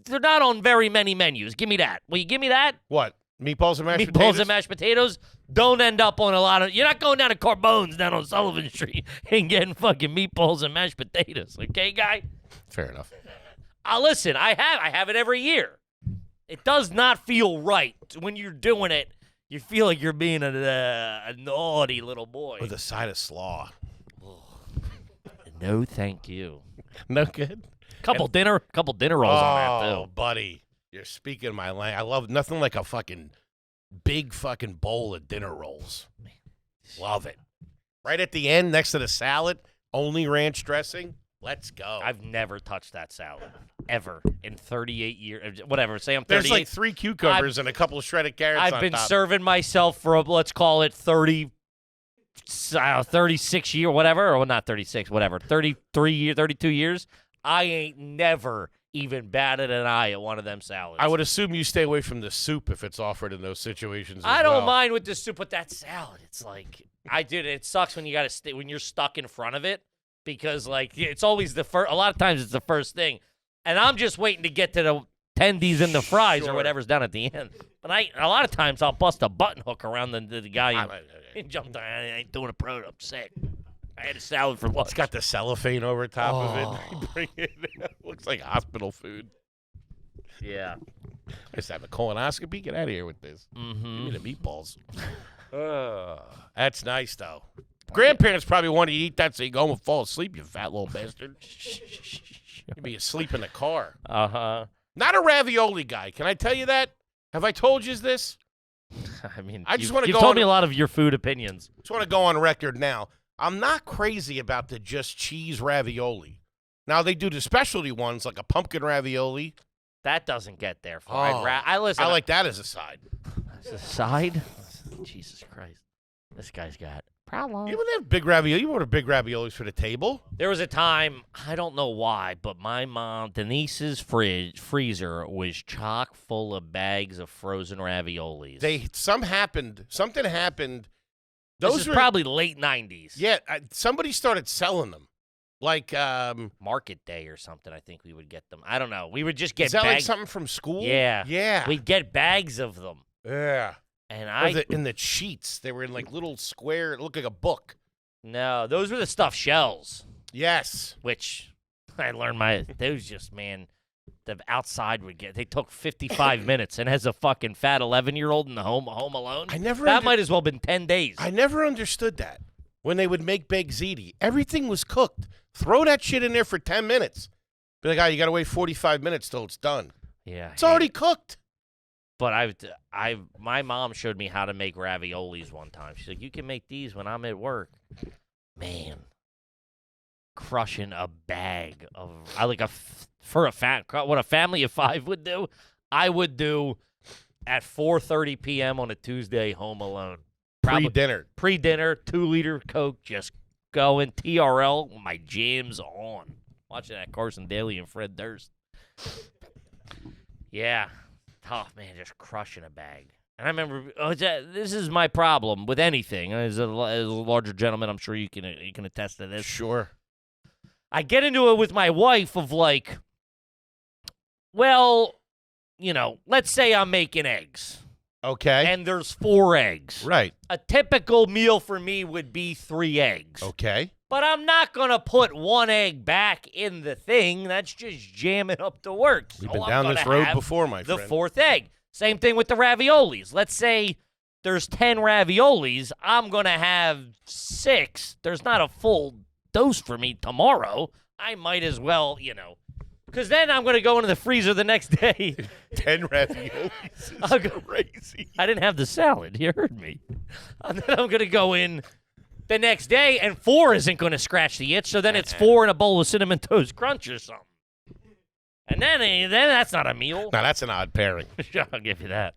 They're not on very many menus. Give me that. Will you give me that? What? Meatballs and mashed Meatballs potatoes? and mashed potatoes don't end up on a lot of. You're not going down to Carbone's down on Sullivan Street and getting fucking meatballs and mashed potatoes. Okay, guy. Fair enough. Listen, I have it every year. It does not feel right when you're doing it. You feel like you're being a naughty little boy. With a side of slaw. No, thank you. No good? Couple dinner rolls on that Oh, too. buddy. You're speaking my language. I love nothing like a fucking big fucking bowl of dinner rolls. Love it. Right at the end, next to the salad, only ranch dressing. Let's go. I've never touched that salad ever in 38 years. Whatever. Say I'm 38. There's like 3 cucumbers and a couple of shredded carrots I've on been top. serving myself for let's call it 36 years, whatever, or not 36, whatever, 33 years, 32 years. I ain't never even batted an eye at one of them salads. I would assume you stay away from the soup if it's offered in those situations. I as don't well. mind with the soup, but that salad, it's like it sucks when you got to when you're stuck in front of it because like it's always the first. A lot of times it's the first thing, and I'm just waiting to get to the tendies and the fries or whatever's down at the end. But a lot of times I'll bust a button hook around the guy and jump down. I ain't doing a pro. I'm sick. I had a salad for lunch. It's got the cellophane over top of it. Oh. You bring it. Looks like hospital food. Yeah. I just have a colonoscopy. Get out of here with this. Mm-hmm. Give me the meatballs. That's nice, though. Grandparents probably want you to eat that so you go home and fall asleep, you fat little bastard. You'd be asleep in the car. Uh-huh. Not a ravioli guy. Can I tell you that? Have I told you this? I mean, I just wanna you've go told on- me a lot of your food opinions. Just want to go on record now. I'm not crazy about the just cheese ravioli. Now, they do the specialty ones like a pumpkin ravioli. That doesn't get there for Oh, I listen. I like that as a side. as a side. Jesus Christ, this guy's got problems. You would have big ravioli. You order big raviolis for the table. There was a time, I don't know why, but my mom, Denise's freezer was chock full of bags of frozen raviolis. Something happened. This Those is were probably late 90s. Yeah, somebody started selling them. Like, Market Day or something, I think we would get them. I don't know. We would just get is that bags. like something from school? Yeah. Yeah. We'd get bags of them. Yeah. And in the sheets. They were in like little square, it looked like a book. No, those were the stuffed shells, Yes. which I learned those just, man, the outside they took 55 minutes, and as a fucking fat 11-year-old in the home alone, that might as well have been 10 days. I never understood that. When they would make baked ziti, everything was cooked. Throw that shit in there for 10 minutes. Be like, you got to wait 45 minutes till it's done. Yeah. It's already cooked. But my mom showed me how to make raviolis one time. She's like, you can make these when I'm at work. Man, crushing a bag of what a family of 5 would do, I would do at 4:30 p.m. on a Tuesday home alone. Pre-dinner, 2-liter Coke, just going TRL with my jams on. Watching that Carson Daly and Fred Durst. Yeah. Oh, man, just crushing a bag. And I remember, this is my problem with anything. As a larger gentleman, I'm sure you can attest to this. Sure. I get into it with my wife of like, well, let's say I'm making eggs. Okay. And there's 4 eggs. Right. A typical meal for me would be 3 eggs. Okay. But I'm not going to put 1 egg back in the thing. That's just jamming up to work. We've been down this road before, my friend. The 4th egg. Same thing with the raviolis. Let's say there's 10 raviolis. I'm going to have 6. There's not a full dose for me tomorrow. I might as well, because then I'm going to go into the freezer the next day. 10 raviolis is crazy. I didn't have the salad. You heard me. And then I'm going to go in the next day, and 4 isn't going to scratch the itch, so then it's 4 in a bowl of Cinnamon Toast Crunch or something. And then that's not a meal. Now, that's an odd pairing. I'll give you that.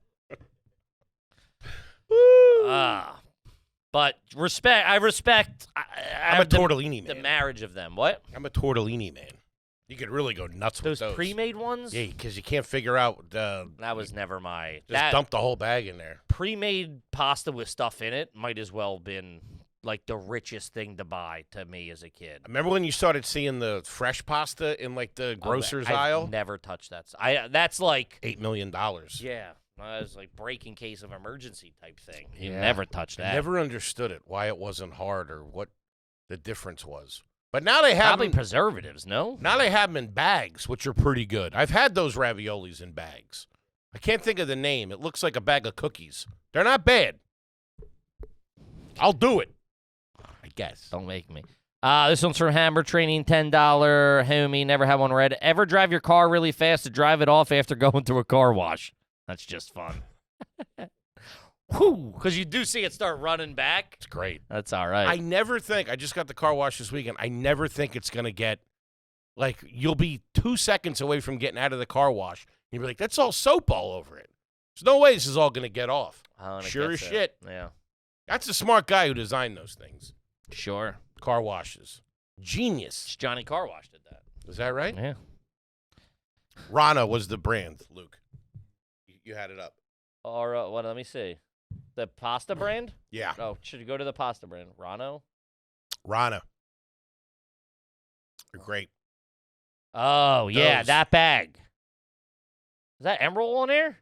But I respect. I'm a tortellini man. The marriage of them. What? I'm a tortellini man. You could really go nuts with those. Pre-made ones? Yeah, because you can't figure out. That was never my. Just dump the whole bag in there. Pre-made pasta with stuff in it might as well have been like the richest thing to buy to me as a kid. Remember when you started seeing the fresh pasta in like the grocer's aisle? I've never touched that. That's like $8 million. Yeah. It was like break in case of emergency type thing. You never touched that. I never understood it, why it wasn't hard or what the difference was. But now they have probably preservatives, no? Now they have them in bags, which are pretty good. I've had those raviolis in bags. I can't think of the name. It looks like a bag of cookies. They're not bad. I'll do it, I guess. Don't make me. This one's from Hammer Training, $10. Homie, never had one read. Ever drive your car really fast to drive it off after going through a car wash? That's just fun. Whew, because you do see it start running back. It's great. That's all right. I never think, I just got the car wash this weekend, I never think it's going to get, like, you'll be 2 seconds away from getting out of the car wash. And you'll be like, that's all soap all over it. There's no way this is all going to get off. Sure as shit. Yeah. That's a smart guy who designed those things. Sure. Car washes. Genius. Johnny Car Wash did that. Is that right? Yeah. Rana was the brand, Luke. You had it up. Or what? Let me see. The pasta brand? Yeah. Oh, should you go to the pasta brand? Rana. They're great. Oh, yeah, that bag. Is that Emerald on there?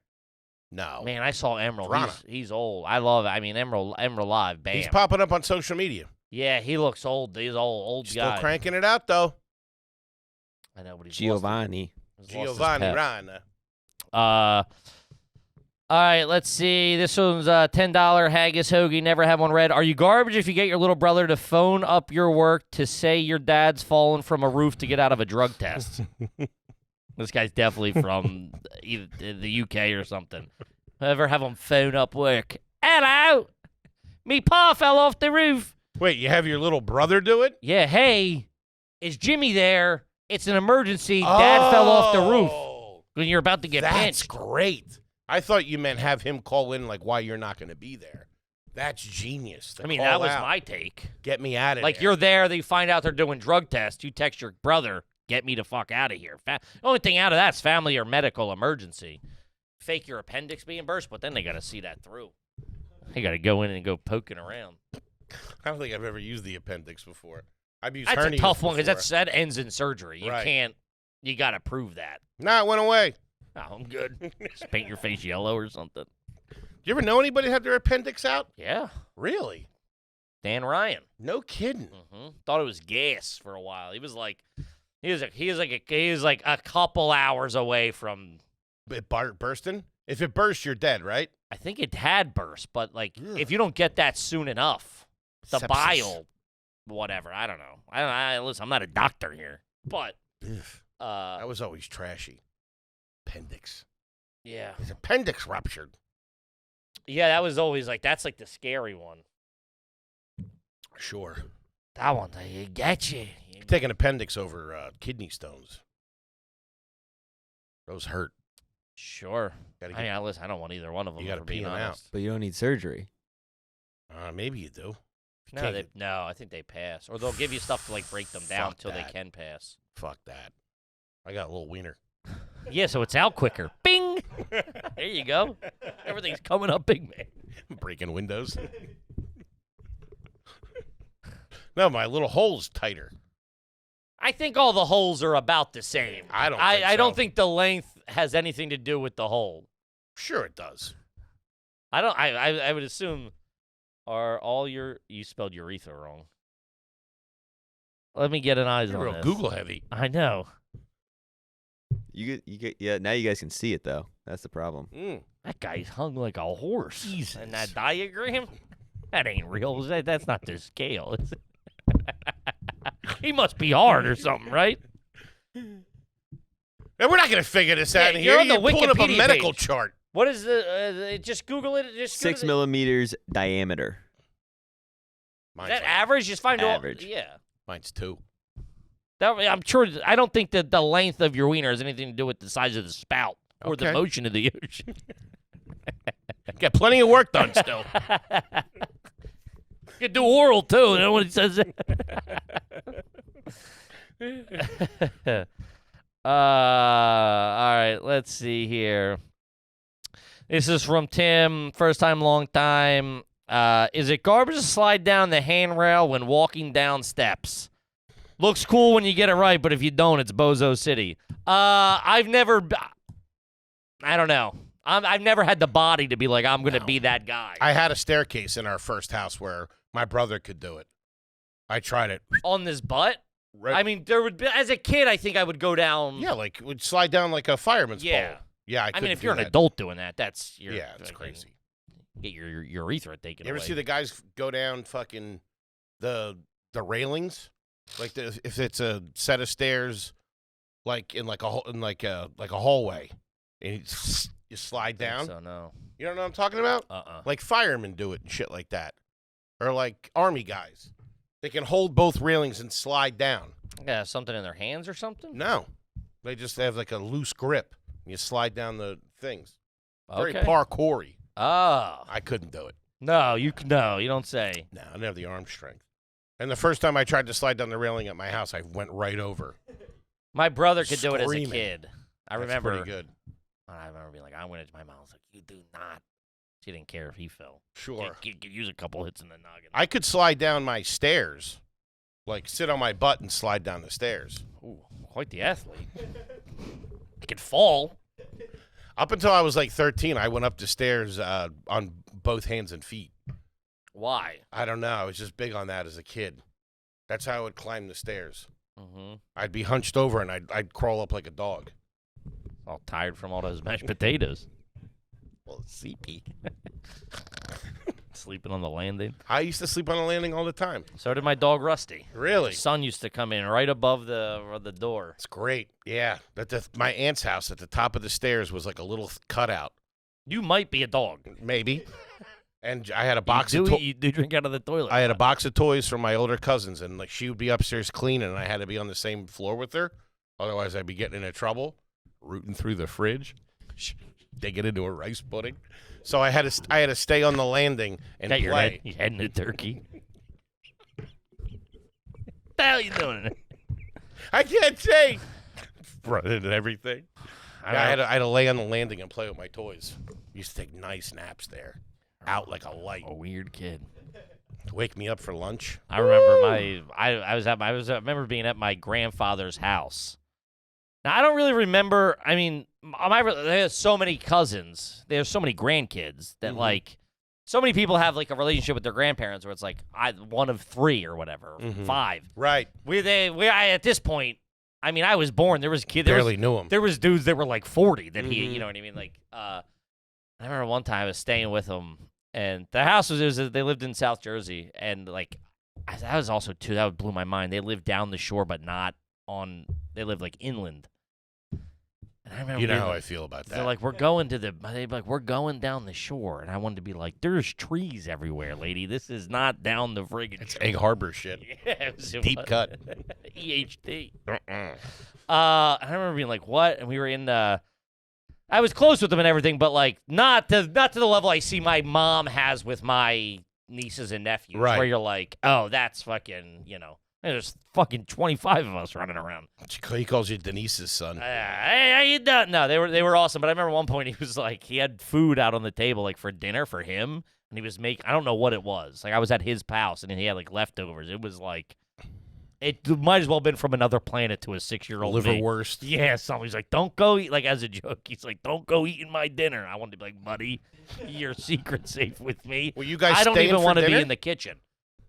No. Man, I saw Emerald. Rana. He's old. I love it. I mean, Emerald Live, bam. He's popping up on social media. Yeah, he looks old. He's old guy. Still cranking it out, though. I know, but he's Giovanni. Giovanni Rana. All right, let's see. This one's $10 haggis hoagie. Never had one read. Are you garbage if you get your little brother to phone up your work to say your dad's fallen from a roof to get out of a drug test? This guy's definitely from either the UK or something. Ever have him phone up work? Hello, me pa fell off the roof. Wait, you have your little brother do it? Yeah, hey, is Jimmy there? It's an emergency. Dad fell off the roof when you're about to get pinched. That's great. I thought you meant have him call in, like, why you're not going to be there. That's genius. I mean, that was my take. Get me out of there. Like, you're there, they find out they're doing drug tests. You text your brother, get me the fuck out of here. The only thing out of that's family or medical emergency. Fake your appendix being burst, but then they got to see that through. They got to go in and go poking around. I don't think I've ever used the appendix before. I've used That's hernias a tough one before. because that ends in surgery. You Right. can't. You got to prove that. Nah, it went away. Oh, I'm good. Just paint your face yellow or something. You ever know anybody have their appendix out? Yeah. Really? Dan Ryan. No kidding. Thought it was gas for a while. He was like, He was like a couple hours away from. It bursting? If it bursts, you're dead, right? I think it had burst, but like if you don't get that soon enough, the Sepsis. bile, whatever. I don't know. Listen, I'm not a doctor here, but That was always trashy. Appendix. yeah, His appendix ruptured. yeah, that was always like that's like the scary one. Sure. That one, you get you. Take an appendix over kidney stones. Those hurt. Sure. Gotta I mean, listen, I don't want either one of them. You gotta for being pee 'em out. honest. But you don't need surgery. Maybe you do. If you No, can't no, I think they pass, or they'll give you stuff to like break them down Fuck until they that. can pass. Fuck that. I got a little wiener. Yeah, so it's out quicker. Bing. There you go. Everything's coming up, big man. Breaking windows. No, my little hole's tighter. I think all the holes are about the same. I don't. I don't think the length has anything to do with the hole. Sure, it does. I don't. I would assume are all your you spelled urethra wrong. Let me get an eyes You're on real this. Google heavy. I know. You get. Yeah. Now you guys can see it though. That's the problem. That guy's hung like a horse. And that diagram, that ain't real. That's not the scale. Is it? He must be hard or something, right? And we're not gonna figure this out Yeah, in you're here. on the You're pulling up a Wikipedia medical page. chart. What is the? Just Google it. Just go to 6 the- millimeters diameter. Is Mine's that like- average? Just find Average. All, yeah. Mine's 2. I'm sure. I don't think that the length of your wiener has anything to do with the size of the spout or the Okay. motion of the ocean. Got plenty of work done still. You can do oral too. You know what he says? All right. Let's see here. This is from Tim. First time, long time. Is it garbage to slide down the handrail when walking down steps? Looks cool when you get it right, but if you don't, it's Bozo City. I've never. I don't know. I've never had the body to be like, I'm going to be that guy. I had a staircase in our first house where my brother could do it. I tried it. On this butt? Right. I mean, there would be, as a kid, I think I would go down. Yeah, like it would slide down like a fireman's Yeah. pole. Yeah, I mean, if you're an adult doing that, that's your. Yeah, it's crazy. Get your urethra taken You ever away. see the guys go down fucking the railings? Like if it's a set of stairs, like in like a hallway, and you slide down. So no. You don't know what I'm talking about? Like firemen do it and shit like that, or like army guys. They can hold both railings and slide down. Yeah, something in their hands or something. No, they just have like a loose grip. You slide down the things. Very Okay. parkour-y. Oh I couldn't do it. no, you don't say. No, I didn't have the arm strength. And the first time I tried to slide down the railing at my house, I went right over. My brother could do it as a Screaming. kid. I That's remember. pretty good. I remember being like, I went into my mom. I was like, you do not. She didn't care if he fell. Sure. Could use a couple hits in the noggin. I could slide down my stairs, like sit on my butt and slide down the stairs. Ooh, quite the athlete. I could fall. Up until I was like 13, I went up the stairs on both hands and feet. Why? I don't know. I was just big on that as a kid. That's how I would climb the stairs. Mm-hmm. I'd be hunched over and I'd crawl up like a dog. All tired from all those mashed potatoes. Well, sleepy. Sleeping on the landing. I used to sleep on the landing all the time. So did my dog Rusty. Really? The sun used to come in right above the door. It's great. Yeah. My aunt's house at the top of the stairs was like a little cutout. You might be a dog. Maybe. And I had a box you of do, toys. you do drink out of the toilet. I had a box of toys from my older cousins, and like she would be upstairs cleaning, and I had to be on the same floor with her. Otherwise, I'd be getting into trouble, rooting through the fridge, digging into a rice pudding. So I had to stay on the landing and Got play. your head in the turkey. What the hell are you doing? I can't say. Running and everything. I had to lay on the landing and play with my toys. Used to take nice naps there, out like a light. A weird kid. Wake me up for lunch. I remember I remember being at my grandfather's house. Now I don't really remember. I mean, there's so many cousins. There's so many grandkids that like so many people have like a relationship with their grandparents where it's like one of three or whatever, 5. Right. I at this point I mean, I was born. There was kids. Barely knew him. There was dudes that were like 40 that he, you know what I mean? Like, I remember one time I was staying with him, and the house they lived in South Jersey, and like, that was also too, that blew my mind. They lived down the shore, but not they lived like inland. And I remember You know how I feel about they're that. like, we're going we're going down the shore, and I wanted to be like, there's trees everywhere, lady. This is not down the friggin' It's shore. Egg Harbor shit. Yeah, it was Deep cut. EHT. I remember being like, what? And we were in I was close with them and everything, but like not to the level I see my mom has with my nieces and nephews. Right. Where you're like, oh, that's fucking, there's fucking 25 of us running around. He calls you Denise's son. Hey, how you doing? No, they were awesome. But I remember one point he was like, he had food out on the table like for dinner for him, and he was making, I don't know what it was. Like I was at his house and he had like leftovers. It was like, it might as well have been from another planet to a 6-year-old Liverwurst. Yeah, something. He's like, don't go eat, like as a joke. He's like, don't go eating my dinner. I wanted to be like, buddy, your secret's safe with me. Were you guys I don't staying even for want to be dinner? in the kitchen.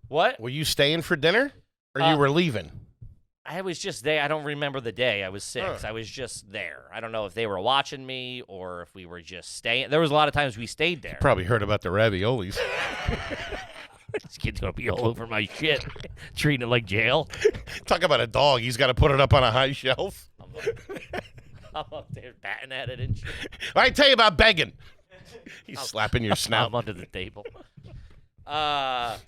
What? Were you staying for dinner, or you were leaving? I was just there. I don't remember the day. I was 6. Huh. I was just there. I don't know if they were watching me or if we were just staying. There was a lot of times we stayed there. Probably heard about the raviolis. This kid's going to be all over my shit. Treating it like jail. Talk about a dog. He's got to put it up on a high shelf. I'm up there batting at it and shit. I tell you about begging. He's slapping your snout. I'm under the table. Yeah.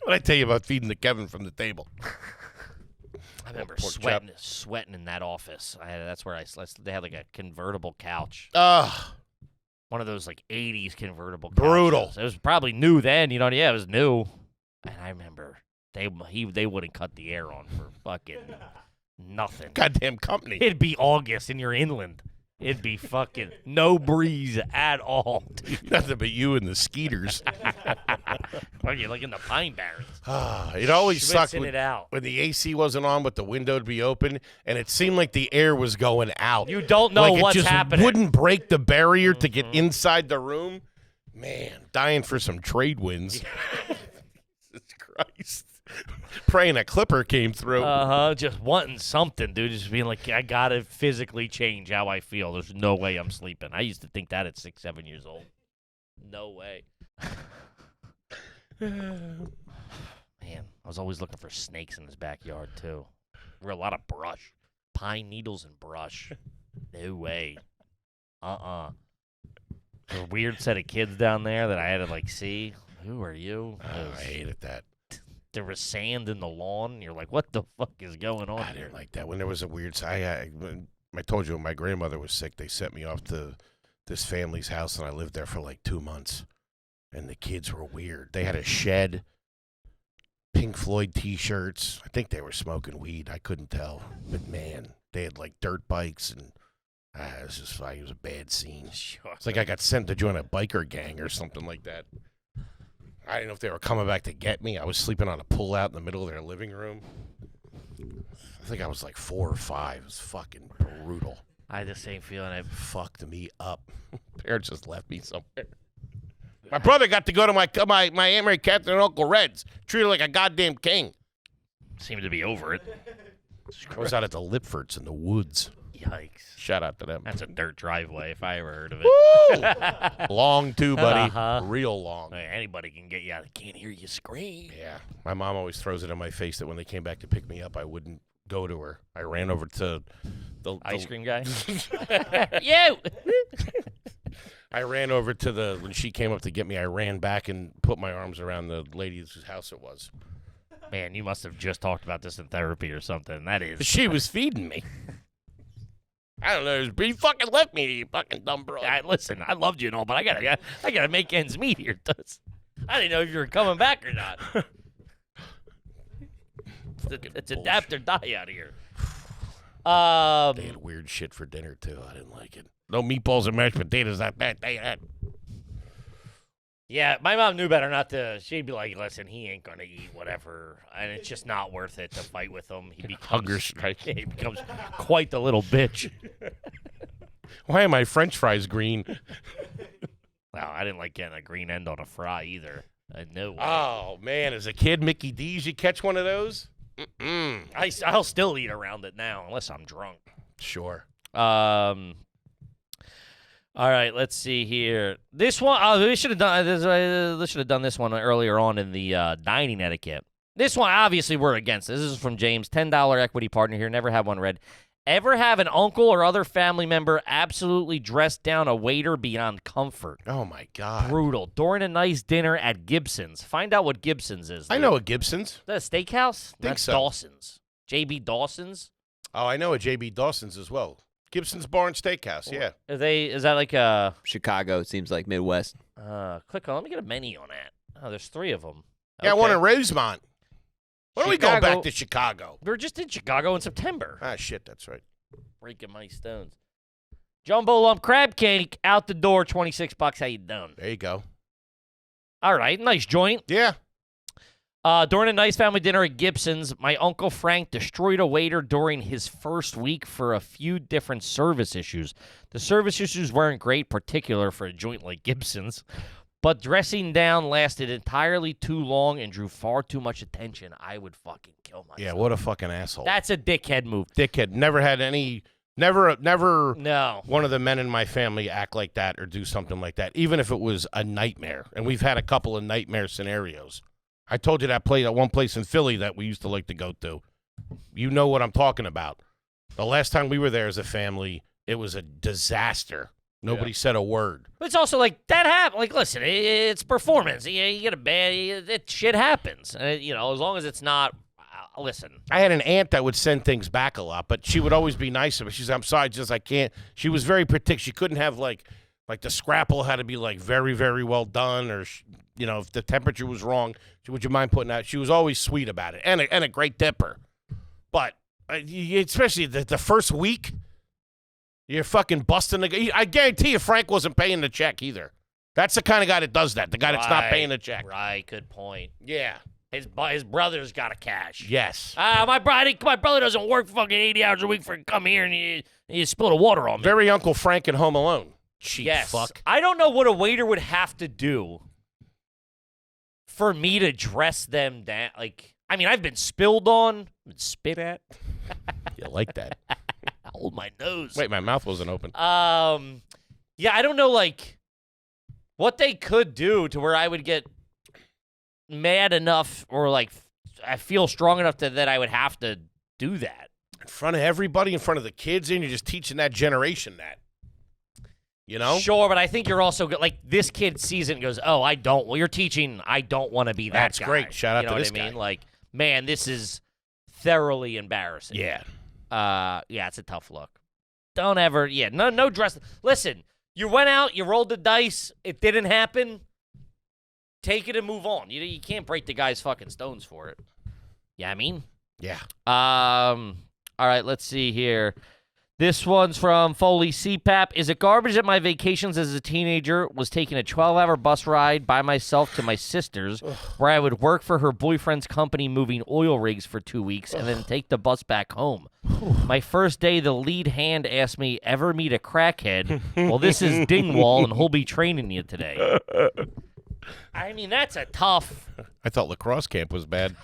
What I tell you about feeding the Kevin from the table? I remember pork sweating in that office. That's where they had like a convertible couch. One of those like 80s convertible couches. Brutal. It was probably new then, yeah, it was new. And I remember they wouldn't cut the air on for fucking nothing. Goddamn company. It'd be August and you're inland. It'd be fucking no breeze at all, dude. Nothing but you and the skeeters. You're like in the pine barrens. It always sucked Schwitzing it out. when the AC wasn't on, but the window would be open, and it seemed like the air was going out. You don't know like what's it just happening. wouldn't break the barrier to get inside the room. Man, dying for some trade wins. Jesus Christ. Praying a clipper came through. Just wanting something, dude. Just being like, I gotta physically change how I feel. There's no way I'm sleeping. I used to think that at 6, 7 years old. No way. Man, I was always looking for snakes in his backyard too. There were a lot of brush, pine needles and brush. No way. A weird set of kids down there that I had to like see. Who are you? I hated that. There was sand in the lawn. And you're like, what the fuck is going on I here? didn't like that. When there was a weird... I told you when my grandmother was sick, they sent me off to this family's house, and I lived there for like 2 months. And the kids were weird. They had a shed, Pink Floyd T-shirts. I think they were smoking weed. I couldn't tell. But, man, they had like dirt bikes, and it was just like, it was a bad scene. Sure. It's like I got sent to join a biker gang or something like that. I didn't know if they were coming back to get me. I was sleeping on a pull-out in the middle of their living room. I think I was like 4 or 5. It was fucking brutal. I had the same feeling. I Fucked me up. Parents just left me somewhere. My brother got to go to my Aunt Mary Catherine and Uncle Red's. Treated like a goddamn king. seem to be over it. I was out at the Lipfords in the woods. Yikes. Shout out to them. That's a dirt driveway if I ever heard of it. Woo! Long too, buddy. Uh-huh. Real long. Hey, anybody can get you out. They can't hear you scream. Yeah. My mom always throws it in my face that when they came back to pick me up, I wouldn't go to her. I ran over to the Ice cream guy? You! I ran over to when she came up to get me, I ran back and put my arms around the lady whose house it was. Man, you must have just talked about this in therapy or something. That is. She was feeding me. I don't know. You fucking left me, you fucking dumb bro. Listen, I loved you and all, but I gotta make ends meet here. I didn't know if you were coming back or not. It's adapt or die out here. They had weird shit for dinner, too. I didn't like it. No meatballs and mashed potatoes that bad. They had. Yeah, my mom knew better not to. She'd be like, listen, he ain't going to eat whatever. And it's just not worth it to fight with him. He becomes, Hunger strike. He becomes quite the little bitch. Why are my French fries green? Well, I didn't like getting a green end on a fry either. No way. Oh, man. As a kid, Mickey D's, you catch one of those? I'll still eat around it now unless I'm drunk. Sure. All right, let's see here. This one, we should have done. This should have done this one earlier on in the dining etiquette. This one, obviously, we're against. This is from James, $10 equity partner here. Never had one read. Ever have an uncle or other family member absolutely dress down a waiter beyond comfort? Oh my God. Brutal. During a nice dinner at Gibson's. Find out what Gibson's is. I know a Gibson's. Is that a steakhouse? That's so. Dawson's. JB Dawson's. Oh, I know a JB Dawson's as well. Gibson's Bar and Steakhouse, yeah. Is that like a... Chicago, it seems like Midwest. Click on. Let me get a menu on that. Oh, there's 3 of them. Yeah, one in Rosemont. Why don't we go back to Chicago? We were just in Chicago in September. Ah, shit, that's right. Breaking my stones. Jumbo lump crab cake out the door, $26. How you doing? There you go. All right, nice joint. Yeah. During a nice family dinner at Gibson's, my Uncle Frank destroyed a waiter during his first week for a few different service issues. The service issues weren't great, particular for a joint like Gibson's, but dressing down lasted entirely too long and drew far too much attention. I would fucking kill myself. Yeah, what a fucking asshole. That's a dickhead move. Dickhead. Never had any, never No. one of the men in my family act like that or do something like that, even if it was a nightmare. And we've had a couple of nightmare scenarios. I told you that one place in Philly that we used to like to go to. You know what I'm talking about. The last time we were there as a family, it was a disaster. Nobody said a word. But it's also like, that happened. Like, listen, it's performance. You get a bad, shit happens. As long as it's not, listen. I had an aunt that would send things back a lot, but she would always be nice. But she's, I'm sorry, just I can't. She was very particular. She couldn't have, like the scrapple had to be, like, very, very well done, or, if the temperature was wrong, would you mind putting out? She was always sweet about it, and a great dipper. But especially the first week, you're fucking busting the guy. I guarantee you Frank wasn't paying the check either. That's the kind of guy that does that, the guy that's not paying the check. Right, good point. Yeah. His brother's got a cash. Yes. My brother doesn't work fucking 80 hours a week for come here and you spill the water on me. Very Uncle Frank in Home Alone. Cheap fuck. I don't know what a waiter would have to do for me to dress them down. Like, I mean, I've been spilled on, been spit at. You like that? Hold my nose. Wait, my mouth wasn't open. Yeah, I don't know, like, what they could do to where I would get mad enough or, like, I feel strong enough that I would have to do that. In front of everybody, in front of the kids, and you're just teaching that generation that. Sure, but I think you're also like this kid sees it and goes, "Oh, you're teaching. I don't want to be that That's guy." great. Shout out to this guy. You know what I mean? guy. Like, man, this is thoroughly embarrassing. Yeah. Yeah, it's a tough look. Don't ever. Yeah, no dress. Listen, you went out, you rolled the dice. It didn't happen. Take it and move on. You can't break the guy's fucking stones for it. Yeah, I mean. Yeah. All right, let's see here. This one's from Foley CPAP. Is it garbage that my vacations as a teenager was taking a 12-hour bus ride by myself to my sister's, where I would work for her boyfriend's company moving oil rigs for 2 weeks and then take the bus back home? My first day, the lead hand asked me, "Ever meet a crackhead?" Well, this is Dingwall, and he'll be training you today. I mean, that's a tough... I thought lacrosse camp was bad.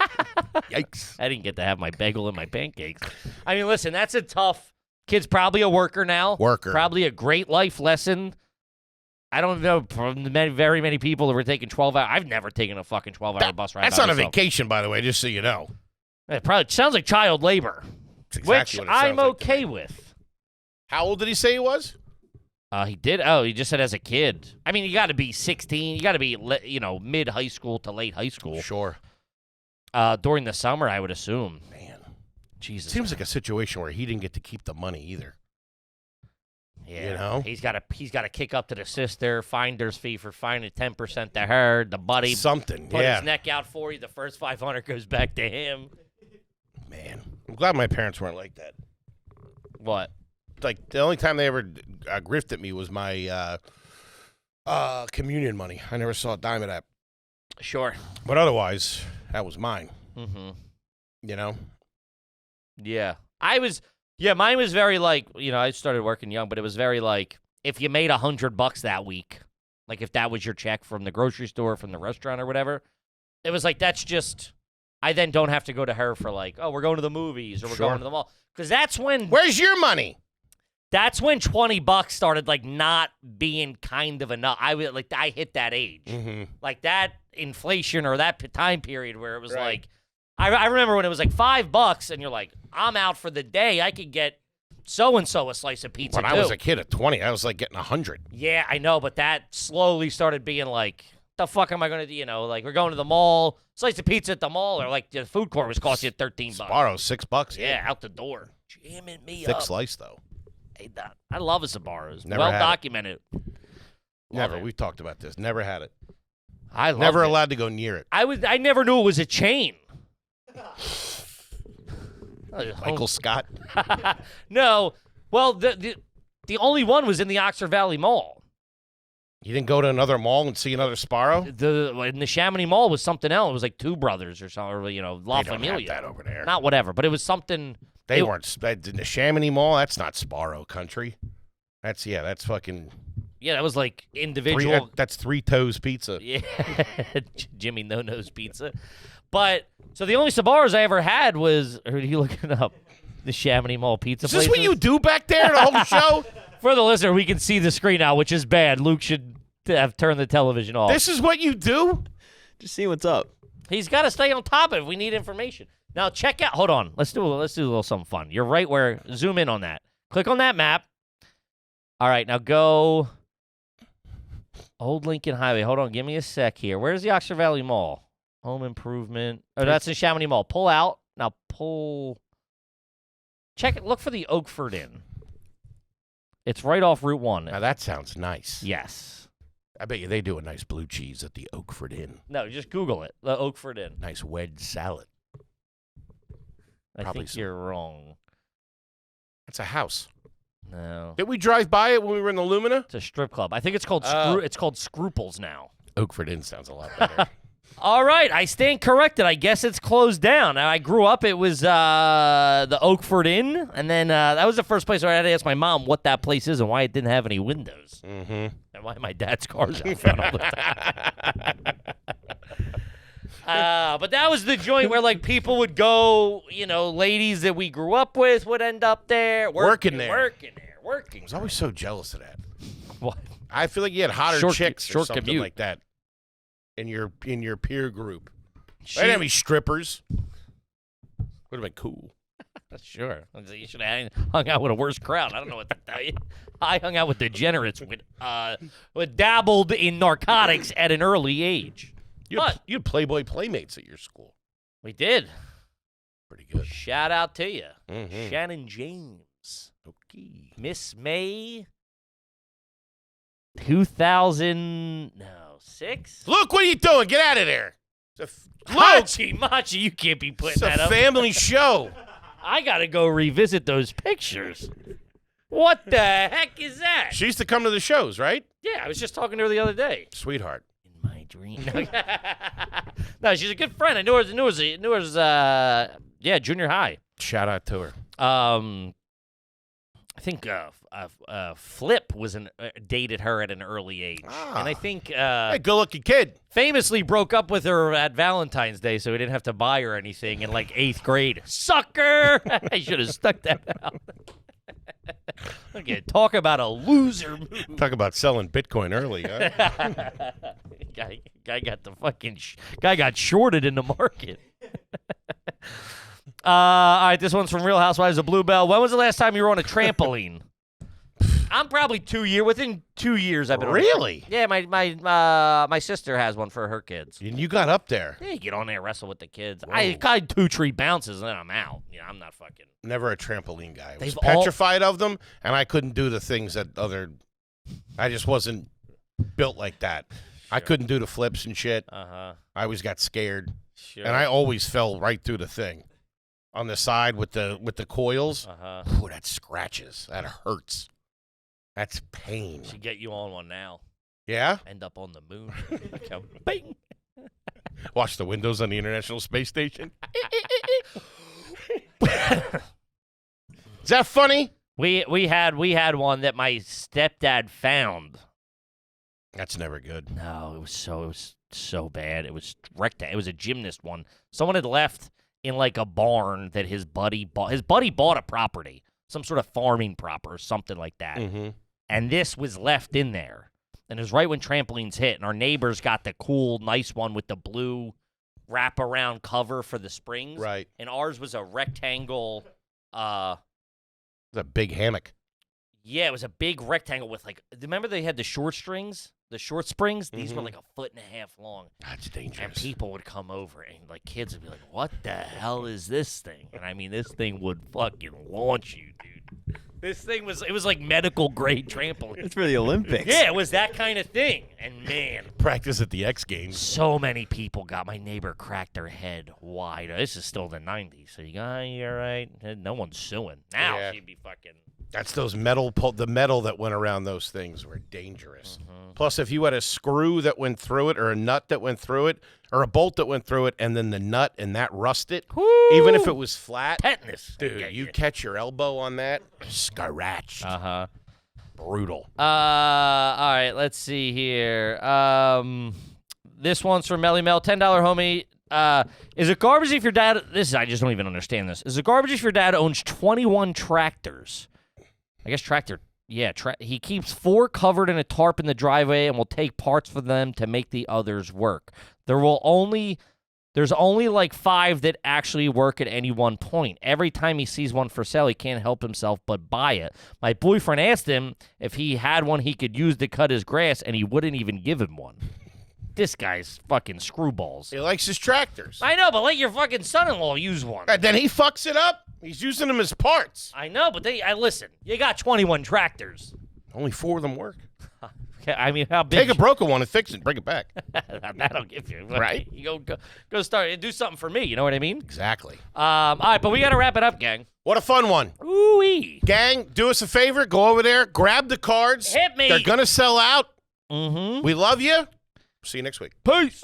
Yikes. I didn't get to have my bagel and my pancakes. I mean, listen, that's a tough... Kid's probably a worker now. Probably a great life lesson. I don't know from very many people that were taking 12 hours. I've never taken a fucking 12-hour bus ride. That's by not myself. a vacation, by the way, just so you know. It probably sounds like child labor, That's exactly which what it sounds I'm like okay to me. with. How old did he say he was? He did. Oh, he just said as a kid. I mean, you got to be 16. You got to be, mid high school to late high school. Sure. During the summer, I would assume. Man. Jesus. Seems like a situation where he didn't get to keep the money either. Yeah, he's got to kick up to the sister, finder's fee for finding 10% to her, the buddy. Something, put yeah. his neck out for you. The first 500 goes back to him. Man, I'm glad my parents weren't like that. What? Like, the only time they ever grifted me was my communion money. I never saw a dime of that. Sure. But otherwise, that was mine. Mm-hmm. Yeah. Mine was very like, I started working young, but it was very like, if you made $100 that week, like if that was your check from the grocery store, from the restaurant or whatever, it was like, that's just I then don't have to go to her for like, oh, we're going to the movies or we're going to the mall. Because that's when Where's your money? that's when $20 started like not being kind of enough. I hit that age. Like that inflation or that time period where it was like I remember when it was like $5 and you're like, I'm out for the day. I could get so-and-so a slice of pizza When I was a kid at 20, I was like getting 100. Yeah, I know, but that slowly started being like, the fuck am I going to do? You know, like we're going to the mall, slice of pizza at the mall, or like the food court was costing you $13. Sbarro, $6. Yeah, out the door. Jamming me Thick up. slice, though. Hey, I love a Sbarro's. Never Well had it. documented. Never. it. We've talked about this. Never had it. I loved Never it. allowed to go near it. I never knew it was a chain. Michael Scott. No. Well, the only one was in the Oxford Valley Mall. You didn't go to another mall and see another Sbarro? In the Chamonix Mall was something else. It was like Two Brothers or something, or, La They don't Familia. have that over there. Not whatever, but it was something. They weren't. In the Chamonix Mall, that's not Sbarro country. That's fucking. Yeah, that was like individual. That's Three Toes Pizza. Yeah, Jimmy No Nose Pizza. But so the only Sbarro's I ever had was. Are you looking up the Chamonix Mall pizza? Is this what you do back there the whole show? For the listener, we can see the screen now, which is bad. Luke should have turned the television off. This is what you do? Just see what's up. He's got to stay on top of it if we need information. Now check out. Hold on. Let's do a little something fun. You're right where. Zoom in on that. Click on that map. All right, now go. Old Lincoln Highway. Hold on. Give me a sec here. Where's the Oxford Valley Mall? Home Improvement. Oh, that's in Chamonix Mall. Pull out. Now pull. Check it. Look for the Oakford Inn. It's right off Route 1. Now that sounds nice. Yes. I bet you they do a nice blue cheese at the Oakford Inn. No, just Google it. The Oakford Inn. Nice wedge salad. I Probably think so. you're wrong. That's a house. No. Did we drive by it when we were in the Lumina? It's a strip club. I think it's called it's called Scruples now. Oakford Inn sounds a lot better. All right, I stand corrected. I guess it's closed down. Now, I grew up, it was the Oakford Inn, and then that was the first place where I had to ask my mom what that place is and why it didn't have any windows. Mm-hmm. And why my dad's car's out front all the time. But that was the joint where, like, people would go, ladies that we grew up with would end up there. Working there. Working. I was always so jealous of that. What? I feel like you had hotter chicks or short something commute. like that in your peer group. She- They didn't have any strippers. Would have been cool. Sure. You should have hung out with a worse crowd. I don't know what to tell you. I hung out with degenerates with dabbled in narcotics at an early age. You had Playboy Playmates at your school. We did. Pretty good. Shout out to you. Mhm. Shannon James. Okay. Miss May 2006? Luke, what are you doing? Get out of there. Luke, Machi, you can't be putting it's that a up. family show. I got to go revisit those pictures. What the heck is that? She used to come to the shows, right? Yeah, I was just talking to her the other day. Sweetheart. In my dream. No, she's a good friend. I knew her junior high. Shout out to her. I think Flip dated her at an early age, and I think Hey, good-looking kid. famously broke up with her at Valentine's Day, so he didn't have to buy her anything in like 8th grade. Sucker! I should have stuck that out. Okay, talk about a loser move. Talk about selling Bitcoin early, huh? Guy got the fucking guy got shorted in the market. All right, this one's from Real Housewives of Bluebell. When was the last time you were on a trampoline? I'm probably within 2 years I've been Really? on my sister has one for her kids. And you got up there. Yeah, you get on there, wrestle with the kids. Whoa. I got 2 tree bounces, and then I'm out. I'm not fucking. Never a trampoline guy. I was They've petrified of them, and I couldn't do the things that I just wasn't built like that. I couldn't do the flips and shit. Uh-huh. I always got scared. Sure. And I always fell right through the thing. On the side with the coils. Uh-huh. Ooh, that scratches. That hurts. That's pain. Should get you on one now. Yeah? End up on the moon. Like a bing. Watch the windows on the International Space Station. Is that funny? We had one that my stepdad found. That's never good. No, it was so bad. It was It was a gymnast one. Someone had left in like a barn that his buddy bought. His buddy bought a property, some sort of farming proper or something like that. Mm-hmm. And this was left in there. And it was right when trampolines hit. And our neighbors got the cool, nice one with the blue wraparound cover for the springs. Right. And ours was a rectangle. It's a big hammock. Yeah, it was a big rectangle with like. Remember they had the short springs? These were like a 1.5 feet long. That's dangerous. And people would come over and like kids would be like, "What the hell is this thing?" And I mean, this thing would fucking launch you, dude. It was like medical grade trampoline. It's for the Olympics. Yeah, it was that kind of thing. And man, Practice at the X Games. so many people got. My neighbor cracked her head wide. This is still the '90s, so you're right. No one's suing now. Yeah. She'd be fucking. That's those the metal that went around those things were dangerous. Plus, if you had a screw that went through it, or a nut that went through it, or a bolt that went through it, and then the nut and that rusted, even if it was flat, Tetanus. dude, you catch your elbow on that, scratched. Brutal. All right, let's see here. This one's from Melly Mel, $10 homie. Is it garbage if your dad? I just don't even understand this. Is it garbage if your dad owns 21 tractors? I guess tractor. Yeah, he keeps 4 covered in a tarp in the driveway and will take parts for them to make the others work. There's only like 5 that actually work at any one point. Every time he sees one for sale, he can't help himself but buy it. My boyfriend asked him if he had one he could use to cut his grass, and he wouldn't even give him one. This guy's fucking screwballs. He likes his tractors. I know, but let your fucking son-in-law use one. And then he fucks it up. He's using them as parts. I know, but listen. You got 21 tractors. Only 4 of them work. Okay, I mean, how big? Take a broken one and fix it. Bring it back. That'll give you Right. You go start and do something for me. You know what I mean? Exactly. All right, but we got to wrap it up, gang. What a fun one. Ooh-wee. Gang, do us a favor. Go over there. Grab the cards. Hit me. They're going to sell out. Mm-hmm. We love you. See you next week. Peace.